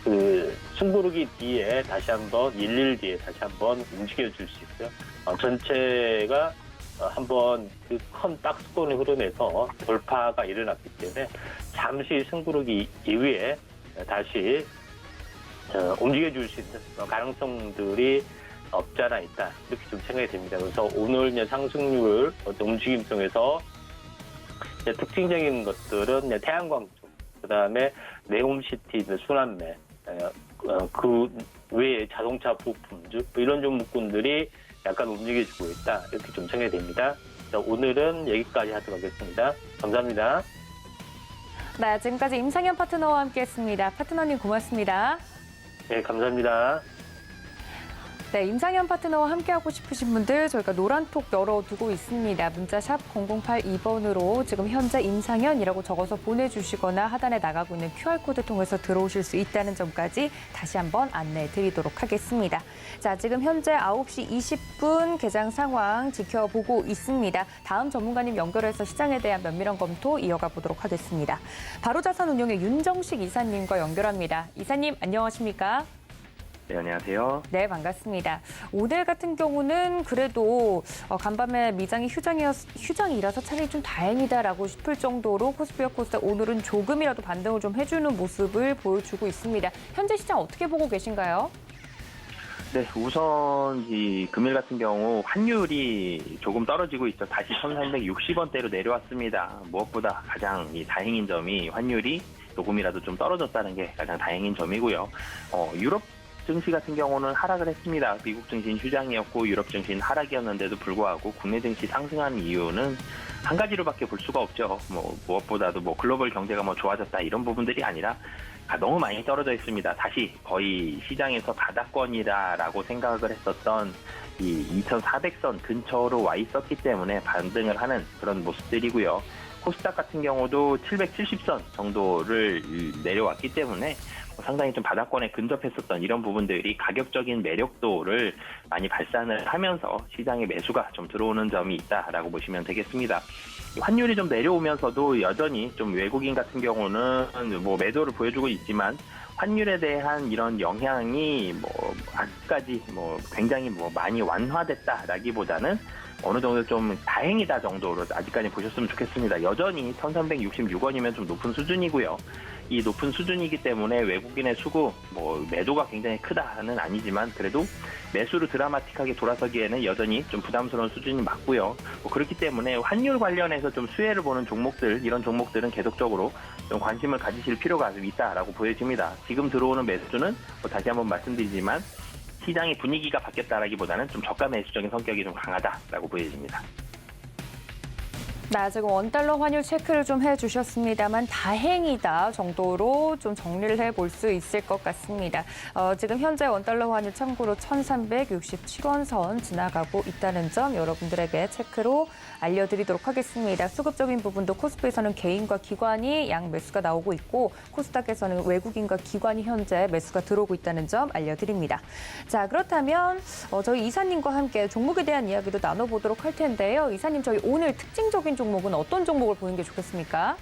그 숨고르기 뒤에 다시 한번 1일 뒤에 다시 한번 움직여줄 수 있어요. 전체가 한번 그 큰 박스권의 흐름에서 돌파가 일어났기 때문에 잠시 숨고르기 이후에 다시 움직여줄 수 있는 가능성들이 없지 않아 있다. 이렇게 좀 생각이 됩니다. 그래서 오늘 상승률 움직임 속에서 특징적인 것들은 태양광 쪽, 그다음에 네옴시티 순환매, 그 외에 자동차 부품주 이런 종목군들이 약간 움직여주고 있다. 이렇게 좀 생각이 됩니다. 자, 오늘은 여기까지 하도록 하겠습니다. 감사합니다. 네, 지금까지 임상현 파트너와 함께했습니다. 파트너님 고맙습니다. 네, 감사합니다. 네, 임상현 파트너와 함께하고 싶으신 분들 저희가 노란톡 열어두고 있습니다. 문자샵 0082번으로 지금 현재 임상현이라고 적어서 보내주시거나 하단에 나가고 있는 QR코드 통해서 들어오실 수 있다는 점까지 다시 한번 안내해 드리도록 하겠습니다. 자, 지금 현재 9시 20분 개장 상황 지켜보고 있습니다. 다음 전문가님 연결해서 시장에 대한 면밀한 검토 이어가 보도록 하겠습니다. 바로자산운용의 윤정식 이사님과 연결합니다. 이사님 안녕하십니까? 네, 안녕하세요. 네, 반갑습니다. 오늘 같은 경우는 그래도 간밤에 미장이 휴장이라서 차라리 좀 다행이다라고 싶을 정도로 코스피와 코스닥 오늘은 조금이라도 반등을 좀 해주는 모습을 보여주고 있습니다. 현재 시장 어떻게 보고 계신가요? 네, 우선 이 금일 같은 경우 환율이 조금 떨어지고 있죠. 다시 1,360원대로 내려왔습니다. 무엇보다 가장 다행인 점이 환율이 조금이라도 좀 떨어졌다는 게 가장 다행인 점이고요. 유럽 증시 같은 경우는 하락을 했습니다. 미국 증시는 휴장이었고 유럽 증시는 하락이었는데도 불구하고 국내 증시 상승한 이유는 한 가지로밖에 볼 수가 없죠. 무엇보다도 글로벌 경제가 좋아졌다 이런 부분들이 아니라 너무 많이 떨어져 있습니다. 다시 거의 시장에서 바닥권이다라고 생각을 했었던 이 2,400선 근처로 와 있었기 때문에 반등을 하는 그런 모습들이고요. 코스닥 같은 경우도 770선 정도를 내려왔기 때문에 상당히 좀 바닥권에 근접했었던 이런 부분들이 가격적인 매력도를 많이 발산을 하면서 시장에 매수가 좀 들어오는 점이 있다라고 보시면 되겠습니다. 환율이 좀 내려오면서도 여전히 좀 외국인 같은 경우는 매도를 보여주고 있지만 환율에 대한 이런 영향이 아직까지 굉장히 많이 완화됐다라기보다는 어느 정도 좀 다행이다 정도로 아직까지 보셨으면 좋겠습니다. 여전히 1,366원이면 좀 높은 수준이고요. 이 높은 수준이기 때문에 외국인의 수급, 매도가 굉장히 크다는 아니지만 그래도 매수로 드라마틱하게 돌아서기에는 여전히 좀 부담스러운 수준이 맞고요. 그렇기 때문에 환율 관련해서 좀 수혜를 보는 종목들, 이런 종목들은 계속적으로 좀 관심을 가지실 필요가 좀 있다라고 보여집니다. 지금 들어오는 매수는 다시 한번 말씀드리지만 시장의 분위기가 바뀌었다라기보다는 좀 저가 매수적인 성격이 좀 강하다라고 보여집니다. 네, 지금 원달러 환율 체크를 좀 해주셨습니다만 다행이다 정도로 좀 정리를 해볼 수 있을 것 같습니다. 지금 현재 원달러 환율 참고로 1,367원 선 지나가고 있다는 점 여러분들에게 체크로 알려드리도록 하겠습니다. 수급적인 부분도 코스피에서는 개인과 기관이 양 매수가 나오고 있고 코스닥에서는 외국인과 기관이 현재 매수가 들어오고 있다는 점 알려드립니다. 자, 그렇다면 저희 이사님과 함께 종목에 대한 이야기도 나눠보도록 할 텐데요. 이사님, 저희 오늘 특징적인 종목은 어떤 종목을 보는 게 좋겠습니까?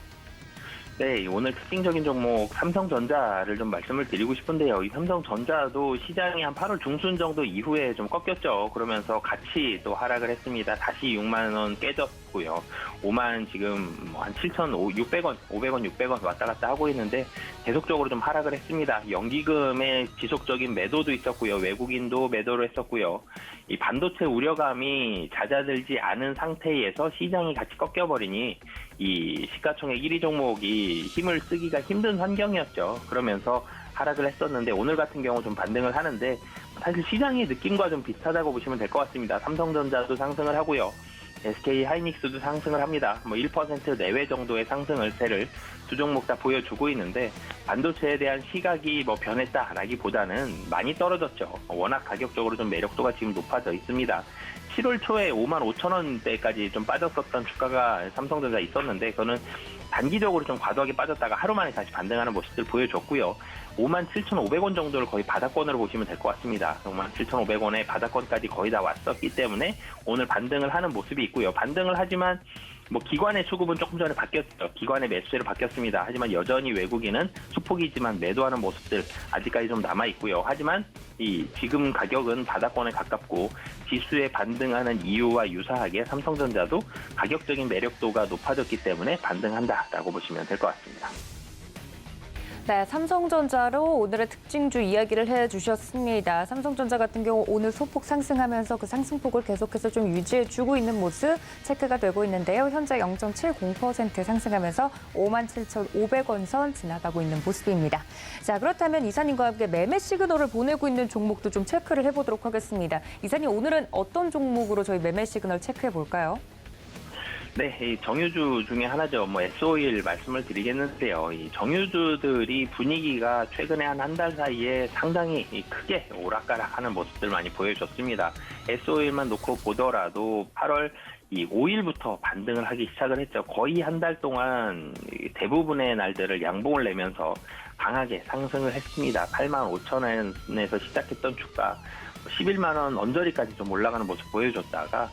네, 오늘 특징적인 종목 삼성전자를 좀 말씀을 드리고 싶은데요. 이 삼성전자도 시장이 한 8월 중순 정도 이후에 좀 꺾였죠. 그러면서 같이 또 하락을 했습니다. 다시 6만 원 깨졌고요. 5만 지금 한 7,600원, 500원, 600원 왔다 갔다 하고 있는데 계속적으로 좀 하락을 했습니다. 연기금의 지속적인 매도도 있었고요. 외국인도 매도를 했었고요. 이 반도체 우려감이 잦아들지 않은 상태에서 시장이 같이 꺾여버리니 이 시가총액 1위 종목이 힘을 쓰기가 힘든 환경이었죠. 그러면서 하락을 했었는데 오늘 같은 경우 좀 반등을 하는데 사실 시장의 느낌과 좀 비슷하다고 보시면 될 것 같습니다. 삼성전자도 상승을 하고요. SK 하이닉스도 상승을 합니다. 1% 내외 정도의 상승세를 두 종목 다 보여주고 있는데 반도체에 대한 시각이 변했다라기보다는 많이 떨어졌죠. 워낙 가격적으로 좀 매력도가 지금 높아져 있습니다. 7월 초에 5만 5천 원대까지 좀 빠졌었던 주가가 삼성전자 있었는데 그거는 단기적으로 좀 과도하게 빠졌다가 하루 만에 다시 반등하는 모습들 보여줬고요. 5만 7,500원 정도를 거의 바닥권으로 보시면 될 것 같습니다. 5만 7,500원에 바닥권까지 거의 다 왔었기 때문에 오늘 반등을 하는 모습이 있고요. 반등을 하지만 기관의 수급은 조금 전에 바뀌었죠. 기관의 매수세로 바뀌었습니다. 하지만 여전히 외국인은 수폭이지만 매도하는 모습들 아직까지 좀 남아있고요. 하지만 이 지금 가격은 바닥권에 가깝고 지수에 반등하는 이유와 유사하게 삼성전자도 가격적인 매력도가 높아졌기 때문에 반등한다라고 보시면 될 것 같습니다. 네, 삼성전자로 오늘의 특징주 이야기를 해주셨습니다. 삼성전자 같은 경우 오늘 소폭 상승하면서 그 상승폭을 계속해서 좀 유지해주고 있는 모습 체크가 되고 있는데요. 현재 0.70% 상승하면서 57,500원 선 지나가고 있는 모습입니다. 자, 그렇다면 이사님과 함께 매매 시그널을 보내고 있는 종목도 좀 체크를 해보도록 하겠습니다. 이사님, 오늘은 어떤 종목으로 저희 매매 시그널 체크해 볼까요? 네, 이 정유주 중에 하나죠. S-오일 말씀을 드리겠는데요. 이 정유주들이 분위기가 최근에 한 달 사이에 상당히 크게 오락가락하는 모습들 많이 보여줬습니다. S-오일만 놓고 보더라도 8월 5일부터 반등을 하기 시작을 했죠. 거의 한 달 동안 대부분의 날들을 양봉을 내면서 강하게 상승을 했습니다. 85,000원에서 시작했던 주가 11만 원 언저리까지 좀 올라가는 모습 보여줬다가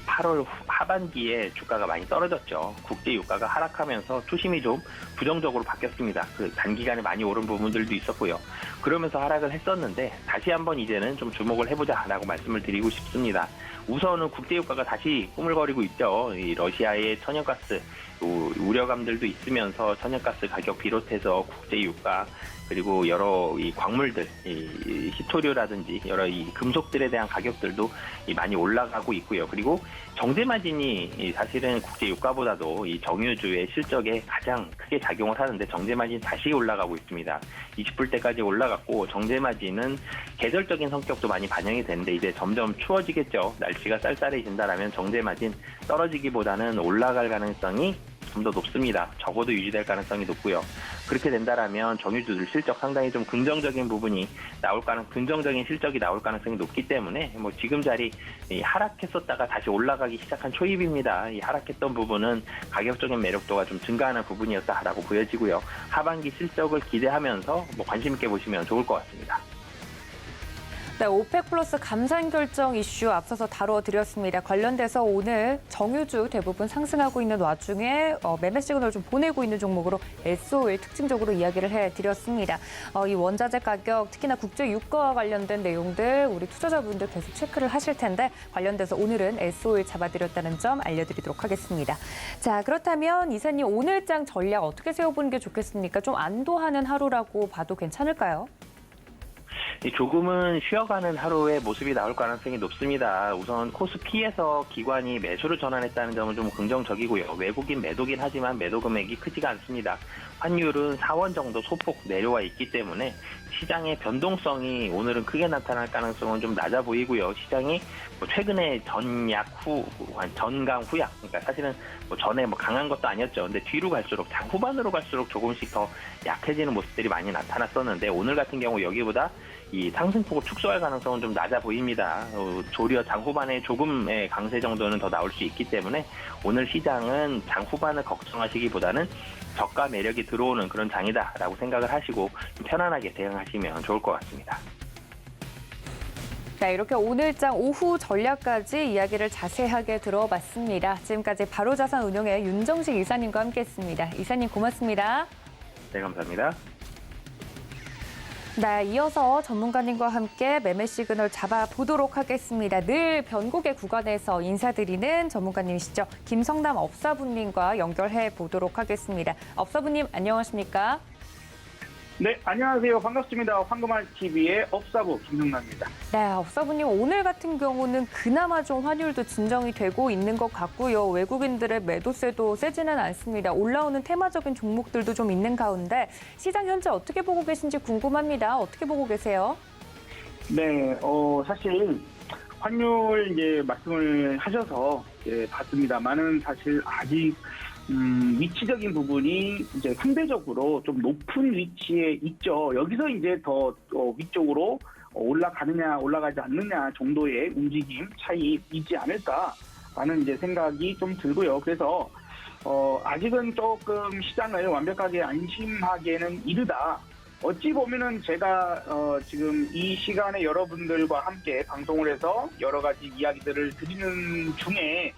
8월 하반기에 주가가 많이 떨어졌죠. 국제 유가가 하락하면서 투심이 좀 부정적으로 바뀌었습니다. 그 단기간에 많이 오른 부분들도 있었고요. 그러면서 하락을 했었는데 다시 한번 이제는 좀 주목을 해보자라고 말씀을 드리고 싶습니다. 우선은 국제 유가가 다시 꾸물거리고 있죠. 이 러시아의 천연가스 우려감들도 있으면서 천연가스 가격 비롯해서 국제 유가 그리고 여러 이 광물들, 이 히토류라든지 여러 이 금속들에 대한 가격들도 많이 올라가고 있고요. 그리고 정제 마진이 사실은 국제 유가보다도 이 정유주의 실적에 가장 크게 작용을 하는데 정제 마진 다시 올라가고 있습니다. 20불대까지 올라갔고 정제 마진은 계절적인 성격도 많이 반영이 되는데 이제 점점 추워지겠죠. 날씨가 쌀쌀해진다라면 정제 마진 떨어지기보다는 올라갈 가능성이 좀 더 높습니다. 적어도 유지될 가능성이 높고요. 그렇게 된다라면 정유주들 실적 상당히 좀 긍정적인 부분이 긍정적인 실적이 나올 가능성이 높기 때문에 지금 자리 하락했었다가 다시 올라가기 시작한 초입입니다. 이 하락했던 부분은 가격적인 매력도가 좀 증가하는 부분이었다라고 보여지고요. 하반기 실적을 기대하면서 관심 있게 보시면 좋을 것 같습니다. 네, 오펙 플러스 감산 결정 이슈 앞서서 다뤄드렸습니다. 관련돼서 오늘 정유주 대부분 상승하고 있는 와중에 매매 시그널 좀 보내고 있는 종목으로 S-오일 특징적으로 이야기를 해드렸습니다. 이 원자재 가격, 특히나 국제 유가와 관련된 내용들 우리 투자자분들 계속 체크를 하실 텐데 관련돼서 오늘은 S-오일 잡아드렸다는 점 알려드리도록 하겠습니다. 자, 그렇다면 이사님 오늘장 전략 어떻게 세워보는 게 좋겠습니까? 좀 안도하는 하루라고 봐도 괜찮을까요? 조금은 쉬어가는 하루의 모습이 나올 가능성이 높습니다. 우선 코스피에서 기관이 매수를 전환했다는 점은 좀 긍정적이고요. 외국인 매도긴 하지만 매도 금액이 크지가 않습니다. 환율은 4원 정도 소폭 내려와 있기 때문에 시장의 변동성이 오늘은 크게 나타날 가능성은 좀 낮아 보이고요. 시장이 최근에 전강 후약, 그러니까 사실은 전에 강한 것도 아니었죠. 근데 뒤로 갈수록 장 후반으로 갈수록 조금씩 더 약해지는 모습들이 많이 나타났었는데 오늘 같은 경우 여기보다 이 상승폭을 축소할 가능성은 좀 낮아 보입니다. 도리어 장 후반에 조금의 강세 정도는 더 나올 수 있기 때문에 오늘 시장은 장 후반을 걱정하시기보다는 저가 매력이 들어오는 그런 장이다라고 생각을 하시고 좀 편안하게 대응하시면 좋을 것 같습니다. 네, 이렇게 오늘장 오후 전략까지 이야기를 자세하게 들어봤습니다. 지금까지 바로자산운용의 윤정식 이사님과 함께했습니다. 이사님 고맙습니다. 네, 감사합니다. 네, 이어서 전문가님과 함께 매매 시그널 잡아보도록 하겠습니다. 늘 변곡의 구간에서 인사드리는 전문가님이시죠. 김성남 업사부님과 연결해 보도록 하겠습니다. 업사부님 안녕하십니까? 네, 안녕하세요. 반갑습니다. 황금알TV의 업사부 김성남입니다. 네, 업사부님 오늘 같은 경우는 그나마 좀 환율도 진정이 되고 있는 것 같고요. 외국인들의 매도세도 세지는 않습니다. 올라오는 테마적인 종목들도 좀 있는 가운데 시장 현재 어떻게 보고 계신지 궁금합니다. 어떻게 보고 계세요? 네, 사실 환율 이제 말씀을 하셔서 봤습니다만은 사실 아직 위치적인 부분이 이제 상대적으로 좀 높은 위치에 있죠. 여기서 이제 더 위쪽으로 올라가느냐 올라가지 않느냐 정도의 움직임 차이이지 않을까라는 이제 생각이 좀 들고요. 그래서 아직은 조금 시장을 완벽하게 안심하기에는 이르다. 어찌 보면은 제가 지금 이 시간에 여러분들과 함께 방송을 해서 여러 가지 이야기들을 드리는 중에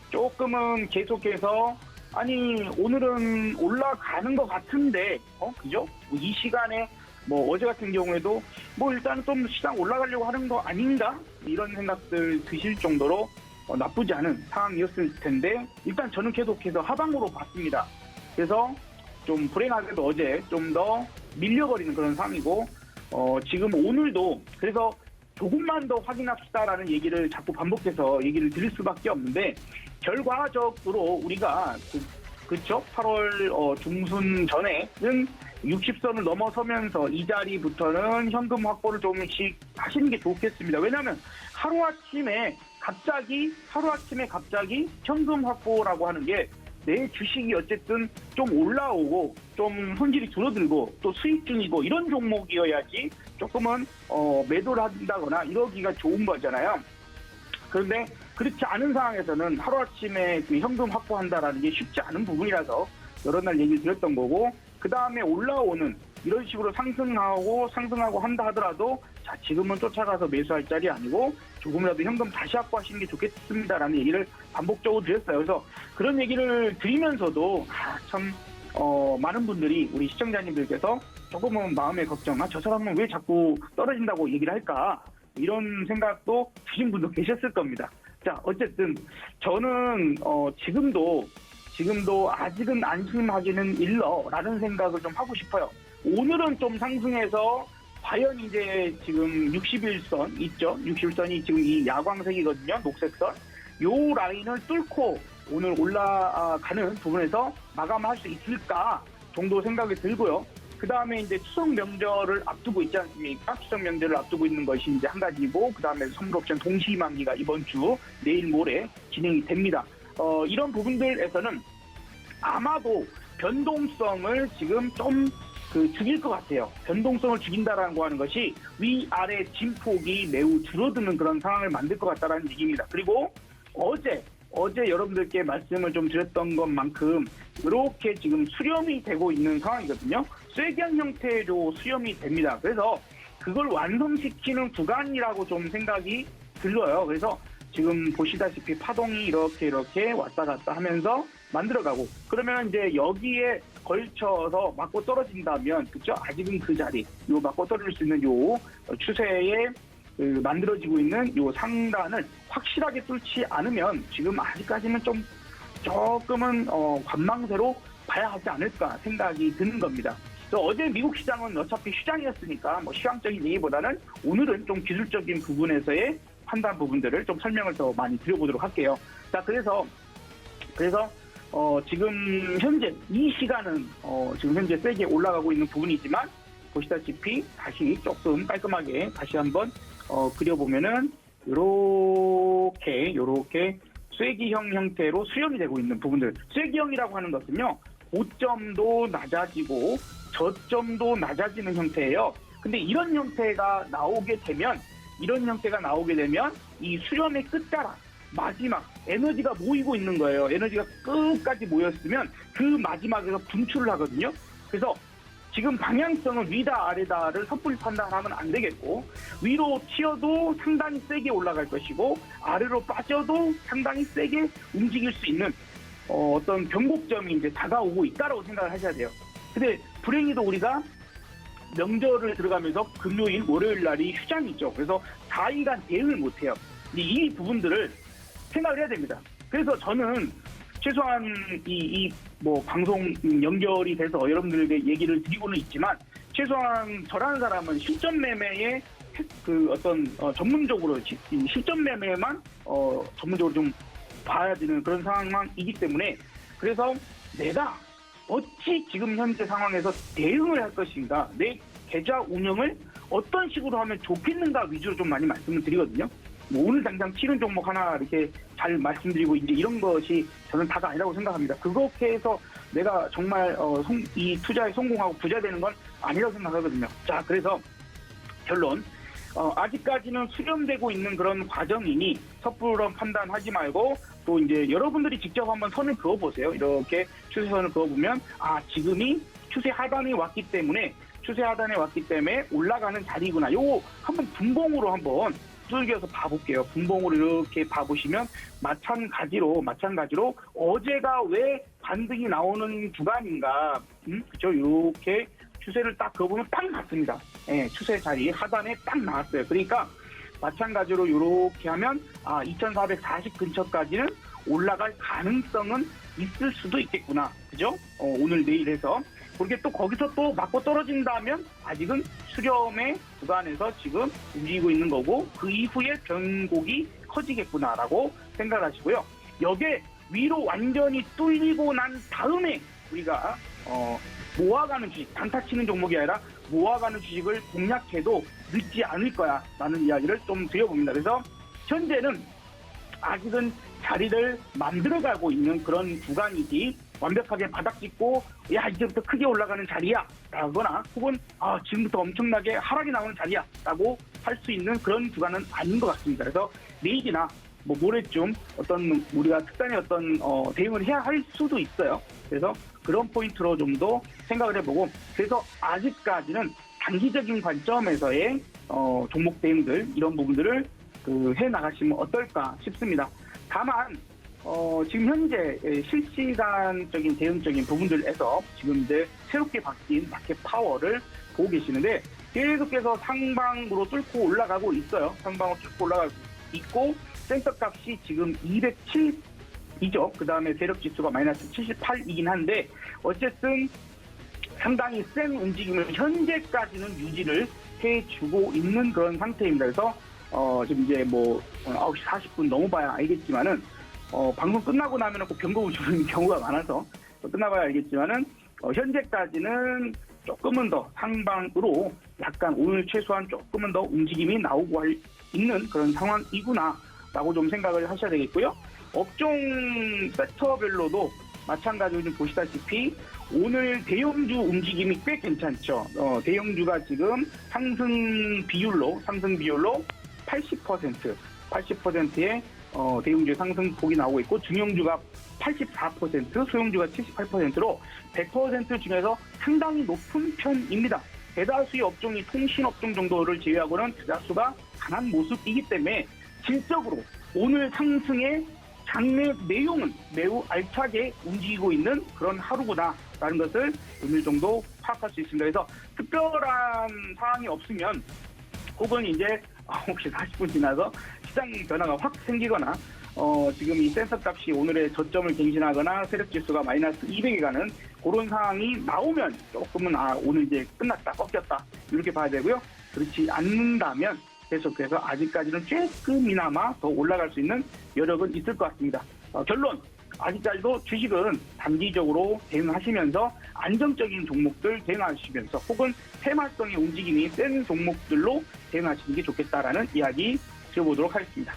조금은 계속해서 아니 오늘은 올라가는 것 같은데 그죠? 이 시간에 어제 같은 경우에도 일단 좀 시장 올라가려고 하는 거 아닌가? 이런 생각들 드실 정도로 나쁘지 않은 상황이었을 텐데 일단 저는 계속해서 하방으로 봤습니다. 그래서 좀 불행하게도 어제 좀 더 밀려버리는 그런 상황이고 지금 오늘도 그래서 조금만 더 확인합시다라는 얘기를 자꾸 반복해서 얘기를 드릴 수밖에 없는데 결과적으로 우리가 그렇죠? 8월 중순 전에는 60선을 넘어서면서 이 자리부터는 현금 확보를 조금씩 하시는 게 좋겠습니다. 왜냐하면 하루아침에 갑자기 현금 확보라고 하는 게 내 주식이 어쨌든 좀 올라오고 좀 손실이 줄어들고 또 수익 중이고 이런 종목이어야지 조금은 매도를 한다거나 이러기가 좋은 거잖아요. 그런데 그렇지 않은 상황에서는 하루아침에 그 현금 확보한다라는 게 쉽지 않은 부분이라서 여러 날 얘기를 드렸던 거고, 그 다음에 올라오는 이런 식으로 상승하고 한다 하더라도 자, 지금은 쫓아가서 매수할 자리 아니고 조금이라도 현금 다시 확보하시는 게 좋겠습니다라는 얘기를 반복적으로 드렸어요. 그래서 그런 얘기를 드리면서도 참 많은 분들이 우리 시청자님들께서 조금은 마음의 걱정, 저 사람은 왜 자꾸 떨어진다고 얘기를 할까, 이런 생각도 드신 분도 계셨을 겁니다. 자, 어쨌든 저는 지금도 아직은 안심하기는 일러라는 생각을 좀 하고 싶어요. 오늘은 좀 상승해서 과연 이제 지금 61선 있죠? 61선이 지금 이 야광색이거든요. 녹색선. 요 라인을 뚫고 오늘 올라가는 부분에서 마감할 수 있을까 정도 생각이 들고요. 그 다음에 이제 추석 명절을 앞두고 있지 않습니까? 추석 명절을 앞두고 있는 것이 이제 한 가지고, 그 다음에 선물옵션 동시만기가 이번 주 내일 모레 진행이 됩니다. 이런 부분들에서는 아마도 변동성을 지금 좀 죽일 것 같아요. 변동성을 죽인다라고 하는 것이 위아래 진폭이 매우 줄어드는 그런 상황을 만들 것 같다라는 얘기입니다. 그리고 어제 여러분들께 말씀을 좀 드렸던 것만큼 이렇게 지금 수렴이 되고 있는 상황이거든요. 쇠경 형태로 수렴이 됩니다. 그래서 그걸 완성시키는 구간이라고 좀 생각이 들어요. 그래서 지금 보시다시피 파동이 이렇게 왔다 갔다 하면서 만들어가고, 그러면 이제 여기에 걸쳐서 맞고 떨어진다면, 그렇죠? 아직은 그 자리, 요 맞고 떨어질 수 있는 요 추세에 만들어지고 있는 요 상단을 확실하게 뚫지 않으면 지금 아직까지는 조금은 관망세로 봐야 하지 않을까 생각이 드는 겁니다. 어제 미국 시장은 어차피 휴장이었으니까 시황적인 얘기보다는 오늘은 좀 기술적인 부분에서의 판단 부분들을 좀 설명을 더 많이 드려보도록 할게요. 자, 그래서 지금 현재 이 시간은 지금 현재 세게 올라가고 있는 부분이지만, 보시다시피 다시 조금 깔끔하게 다시 한번 그려보면은 요렇게 쐐기형 형태로 수렴이 되고 있는 부분들. 쐐기형이라고 하는 것은요, 고점도 낮아지고 저점도 낮아지는 형태예요. 근데 이런 형태가 나오게 되면 이 수렴의 끝자락, 마지막 에너지가 모이고 있는 거예요. 에너지가 끝까지 모였으면 그 마지막에서 분출을 하거든요. 그래서 지금 방향성은 위다 아래다를 섣불리 판단하면 안 되겠고, 위로 튀어도 상당히 세게 올라갈 것이고 아래로 빠져도 상당히 세게 움직일 수 있는 어떤 변곡점이 이제 다가오고 있다라고 생각을 하셔야 돼요. 근데 불행히도 우리가 명절을 들어가면서 금요일, 월요일 날이 휴장이죠. 그래서 4일간 대응을 못해요. 이 부분들을 생각을 해야 됩니다. 그래서 저는 최소한 방송 연결이 돼서 여러분들에게 얘기를 드리고는 있지만, 최소한 저라는 사람은 실전 매매에 전문적으로 실전 매매만 전문적으로 좀 봐야 되는 그런 상황이기 때문에, 그래서 내가 어찌 지금 현재 상황에서 대응을 할 것인가, 내 계좌 운영을 어떤 식으로 하면 좋겠는가 위주로 좀 많이 말씀을 드리거든요. 오늘 당장 치는 종목 하나 이렇게 잘 말씀드리고 이제 이런 것이 저는 다가 아니라고 생각합니다. 그렇게 해서 내가 정말 이 투자에 성공하고 부자 되는 건 아니라고 생각하거든요. 자, 그래서 결론, 아직까지는 수렴되고 있는 그런 과정이니 섣부른 판단하지 말고, 또 이제 여러분들이 직접 한번 선을 그어보세요. 이렇게 추세선을 그어보면 지금이 추세 하단에 왔기 때문에 올라가는 자리구나. 요거 한번 분봉으로 한번 두들겨서 봐볼게요. 분봉으로 이렇게 봐보시면 마찬가지로 어제가 왜 반등이 나오는 구간인가, 그죠? 이렇게 추세를 딱 그어보면 딱 맞습니다. 예, 추세 자리 하단에 딱 나왔어요. 그러니까 마찬가지로 이렇게 하면 2440 근처까지는 올라갈 가능성은 있을 수도 있겠구나. 그죠? 오늘 내일 해서. 그렇게 또 거기서 또 맞고 떨어진다면 아직은 수렴의 구간에서 지금 움직이고 있는 거고 그 이후에 변곡이 커지겠구나라고 생각하시고요. 여기에 위로 완전히 뚫리고 난 다음에 우리가 모아가는 주식, 단타 치는 종목이 아니라 모아가는 주식을 공략해도 늦지 않을 거야라는 이야기를 좀 드려봅니다. 그래서 현재는 아직은 자리를 만들어가고 있는 그런 구간이지 완벽하게 바닥 짚고 야 이제부터 크게 올라가는 자리야 라거나 혹은 지금부터 엄청나게 하락이 나오는 자리야 라고 할 수 있는 그런 구간은 아닌 것 같습니다. 그래서 내일이나 모레쯤 어떤 우리가 특단의 어떤 대응을 해야 할 수도 있어요. 그래서 그런 포인트로 좀 더 생각을 해보고 그래서 아직까지는 단기적인 관점에서의 종목 대응들 이런 부분들을 해나가시면 어떨까 싶습니다. 다만 지금 현재 실시간적인 대응적인 부분들에서 지금 이제 새롭게 바뀐 마켓 파워를 보고 계시는데 계속해서 상방으로 뚫고 올라가고 있어요. 상방으로 뚫고 올라가고 있고 센터 값이 지금 207이죠. 그 다음에 세력 지수가 마이너스 78이긴 한데 어쨌든 상당히 센 움직임을 현재까지는 유지를 해주고 있는 그런 상태입니다. 그래서 지금 이제 9시 40분 넘어봐야 알겠지만은 방송 끝나고 나면 꼭 변곡을 주는 경우가 많아서 끝나봐야 알겠지만은 현재까지는 조금은 더 상방으로 약간 오늘 최소한 조금은 더 움직임이 나오고 있는 그런 상황이구나라고 좀 생각을 하셔야 되겠고요. 업종 섹터별로도 마찬가지로 좀 보시다시피 오늘 대형주 움직임이 꽤 괜찮죠. 대형주가 지금 상승 비율로 80%의 대형주의 상승폭이 나오고 있고 중형주가 84%, 소형주가 78%로 100% 중에서 상당히 높은 편입니다. 대다수의 업종이 통신업종 정도를 제외하고는 대다수가 강한 모습이기 때문에 질적으로 오늘 상승의 장내 내용은 매우 알차게 움직이고 있는 그런 하루구나라는 것을 어느 정도 파악할 수 있습니다. 그래서 특별한 사항이 없으면 혹은 이제 9시 40분 지나서 시장 변화가 확 생기거나 지금 이 센서 값이 오늘의 저점을 갱신하거나 세력 지수가 마이너스 200에 가는 그런 상황이 나오면 조금은 오늘 이제 끝났다, 꺾였다 이렇게 봐야 되고요. 그렇지 않는다면 계속해서 아직까지는 조금이나마 더 올라갈 수 있는 여력은 있을 것 같습니다. 결론, 아직까지도 주식은 단기적으로 대응하시면서 안정적인 종목들 대응하시면서 혹은 테마성의 움직임이 센 종목들로 대응하시는 게 좋겠다라는 이야기 드려보도록 하겠습니다.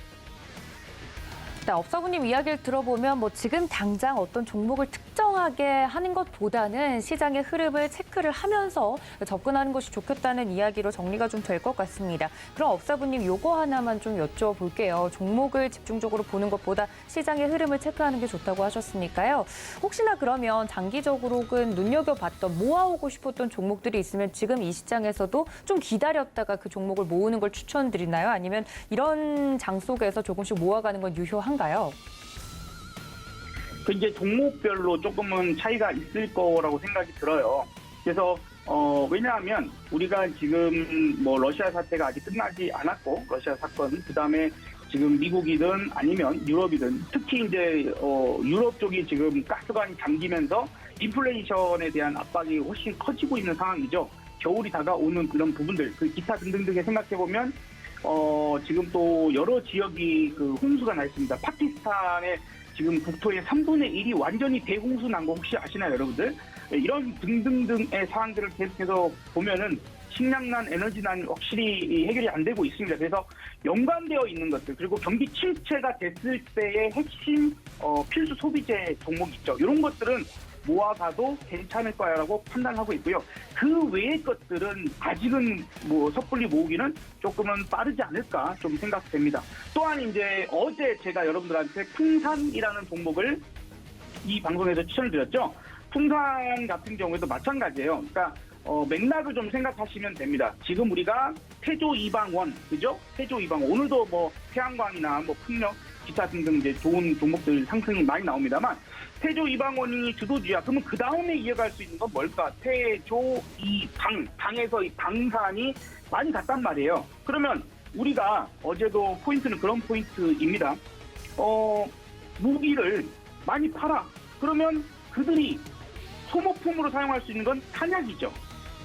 네, 업사부님 이야기를 들어보면 지금 당장 어떤 종목을 특정하게 하는 것보다는 시장의 흐름을 체크를 하면서 접근하는 것이 좋겠다는 이야기로 정리가 좀 될 것 같습니다. 그럼 업사부님 요거 하나만 좀 여쭤볼게요. 종목을 집중적으로 보는 것보다 시장의 흐름을 체크하는 게 좋다고 하셨으니까요. 혹시나 그러면 장기적으로 혹은 눈여겨봤던 모아오고 싶었던 종목들이 있으면 지금 이 시장에서도 좀 기다렸다가 그 종목을 모으는 걸 추천드리나요? 아니면 이런 장 속에서 조금씩 모아가는 건 유효한가요? 이제 종목별로 조금은 차이가 있을 거라고 생각이 들어요. 그래서 왜냐하면 우리가 지금 러시아 사태가 아직 끝나지 않았고 러시아 사건 그다음에 지금 미국이든 아니면 유럽이든 특히 이제 유럽 쪽이 지금 가스관이 잠기면서 인플레이션에 대한 압박이 훨씬 커지고 있는 상황이죠. 겨울이 다가오는 그런 부분들, 그 기타 등등등에 생각해 보면 지금 또 여러 지역이 홍수가 나 있습니다. 파키스탄의 지금 국토의 3분의 1이 완전히 대홍수 난 거 혹시 아시나요, 여러분들? 이런 등등등의 사항들을 계속해서 보면은 식량난, 에너지난 확실히 해결이 안 되고 있습니다. 그래서 연관되어 있는 것들 그리고 경기 침체가 됐을 때의 핵심 필수 소비재 종목 있죠. 이런 것들은 모아가도 괜찮을 거야라고 판단하고 있고요. 그 외의 것들은 아직은 섣불리 모으기는 조금은 빠르지 않을까 좀 생각됩니다. 또한 이제 어제 제가 여러분들한테 풍산이라는 종목을 이 방송에서 추천을 드렸죠. 풍산 같은 경우에도 마찬가지예요. 그러니까 맥락을 좀 생각하시면 됩니다. 지금 우리가 태조 이방원, 그죠? 태조 이방원. 오늘도 태양광이나 풍력, 기타 등등 이제 좋은 종목들 상승이 많이 나옵니다만 태조 이방원이 주도주야. 그러면 그 다음에 이어갈 수 있는 건 뭘까? 태조 이방, 방에서 이 방산이 많이 갔단 말이에요. 그러면 우리가 어제도 포인트는 그런 포인트입니다. 무기를 많이 팔아. 그러면 그들이 소모품으로 사용할 수 있는 건 탄약이죠.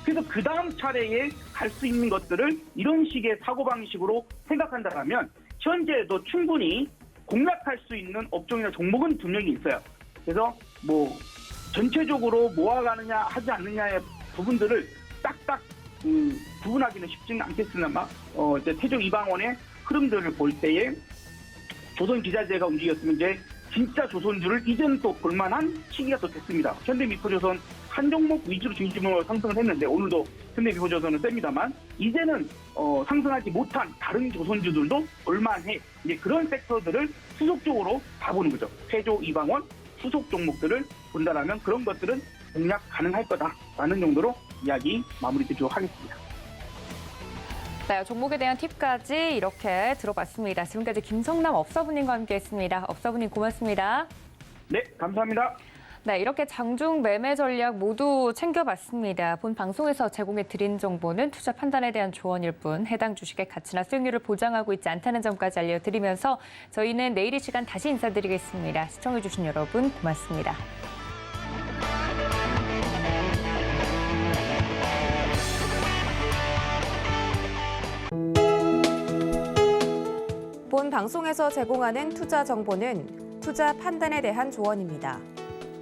그래서 그 다음 차례에 갈 수 있는 것들을 이런 식의 사고방식으로 생각한다면 현재도 충분히 공략할 수 있는 업종이나 종목은 분명히 있어요. 그래서 뭐 전체적으로 모아가느냐 하지 않느냐의 부분들을 딱딱 구분하기는 쉽지는 않겠으나 이제 태조 이방원의 흐름들을 볼 때에 조선기자재가 움직였으면 이제 진짜 조선주를 이제는 또 볼만한 시기가 또 됐습니다. 현대미포조선 한 종목 위주로 중심으로 상승을 했는데 오늘도 현대미포조선은 셉니다만 이제는 상승하지 못한 다른 조선주들도 볼만해. 이제 그런 섹터들을 수속적으로 봐보는 거죠. 태조 이방원 수속 종목들을 본다라면 그런 것들은 공략 가능할 거다라는 정도로 이야기 마무리 드리도록 하겠습니다. 네, 종목에 대한 팁까지 이렇게 들어봤습니다. 지금까지 김성남 업사부님과 함께했습니다. 업사부님 고맙습니다. 네, 감사합니다. 네, 이렇게 장중 매매 전략 모두 챙겨봤습니다. 본 방송에서 제공해드린 정보는 투자 판단에 대한 조언일 뿐 해당 주식의 가치나 수익률을 보장하고 있지 않다는 점까지 알려드리면서 저희는 내일 이 시간 다시 인사드리겠습니다. 시청해주신 여러분 고맙습니다. 본 방송에서 제공하는 투자 정보는 투자 판단에 대한 조언입니다.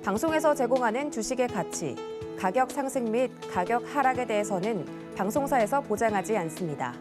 방송에서 제공하는 주식의 가치, 가격 상승 및 가격 하락에 대해서는 방송사에서 보장하지 않습니다.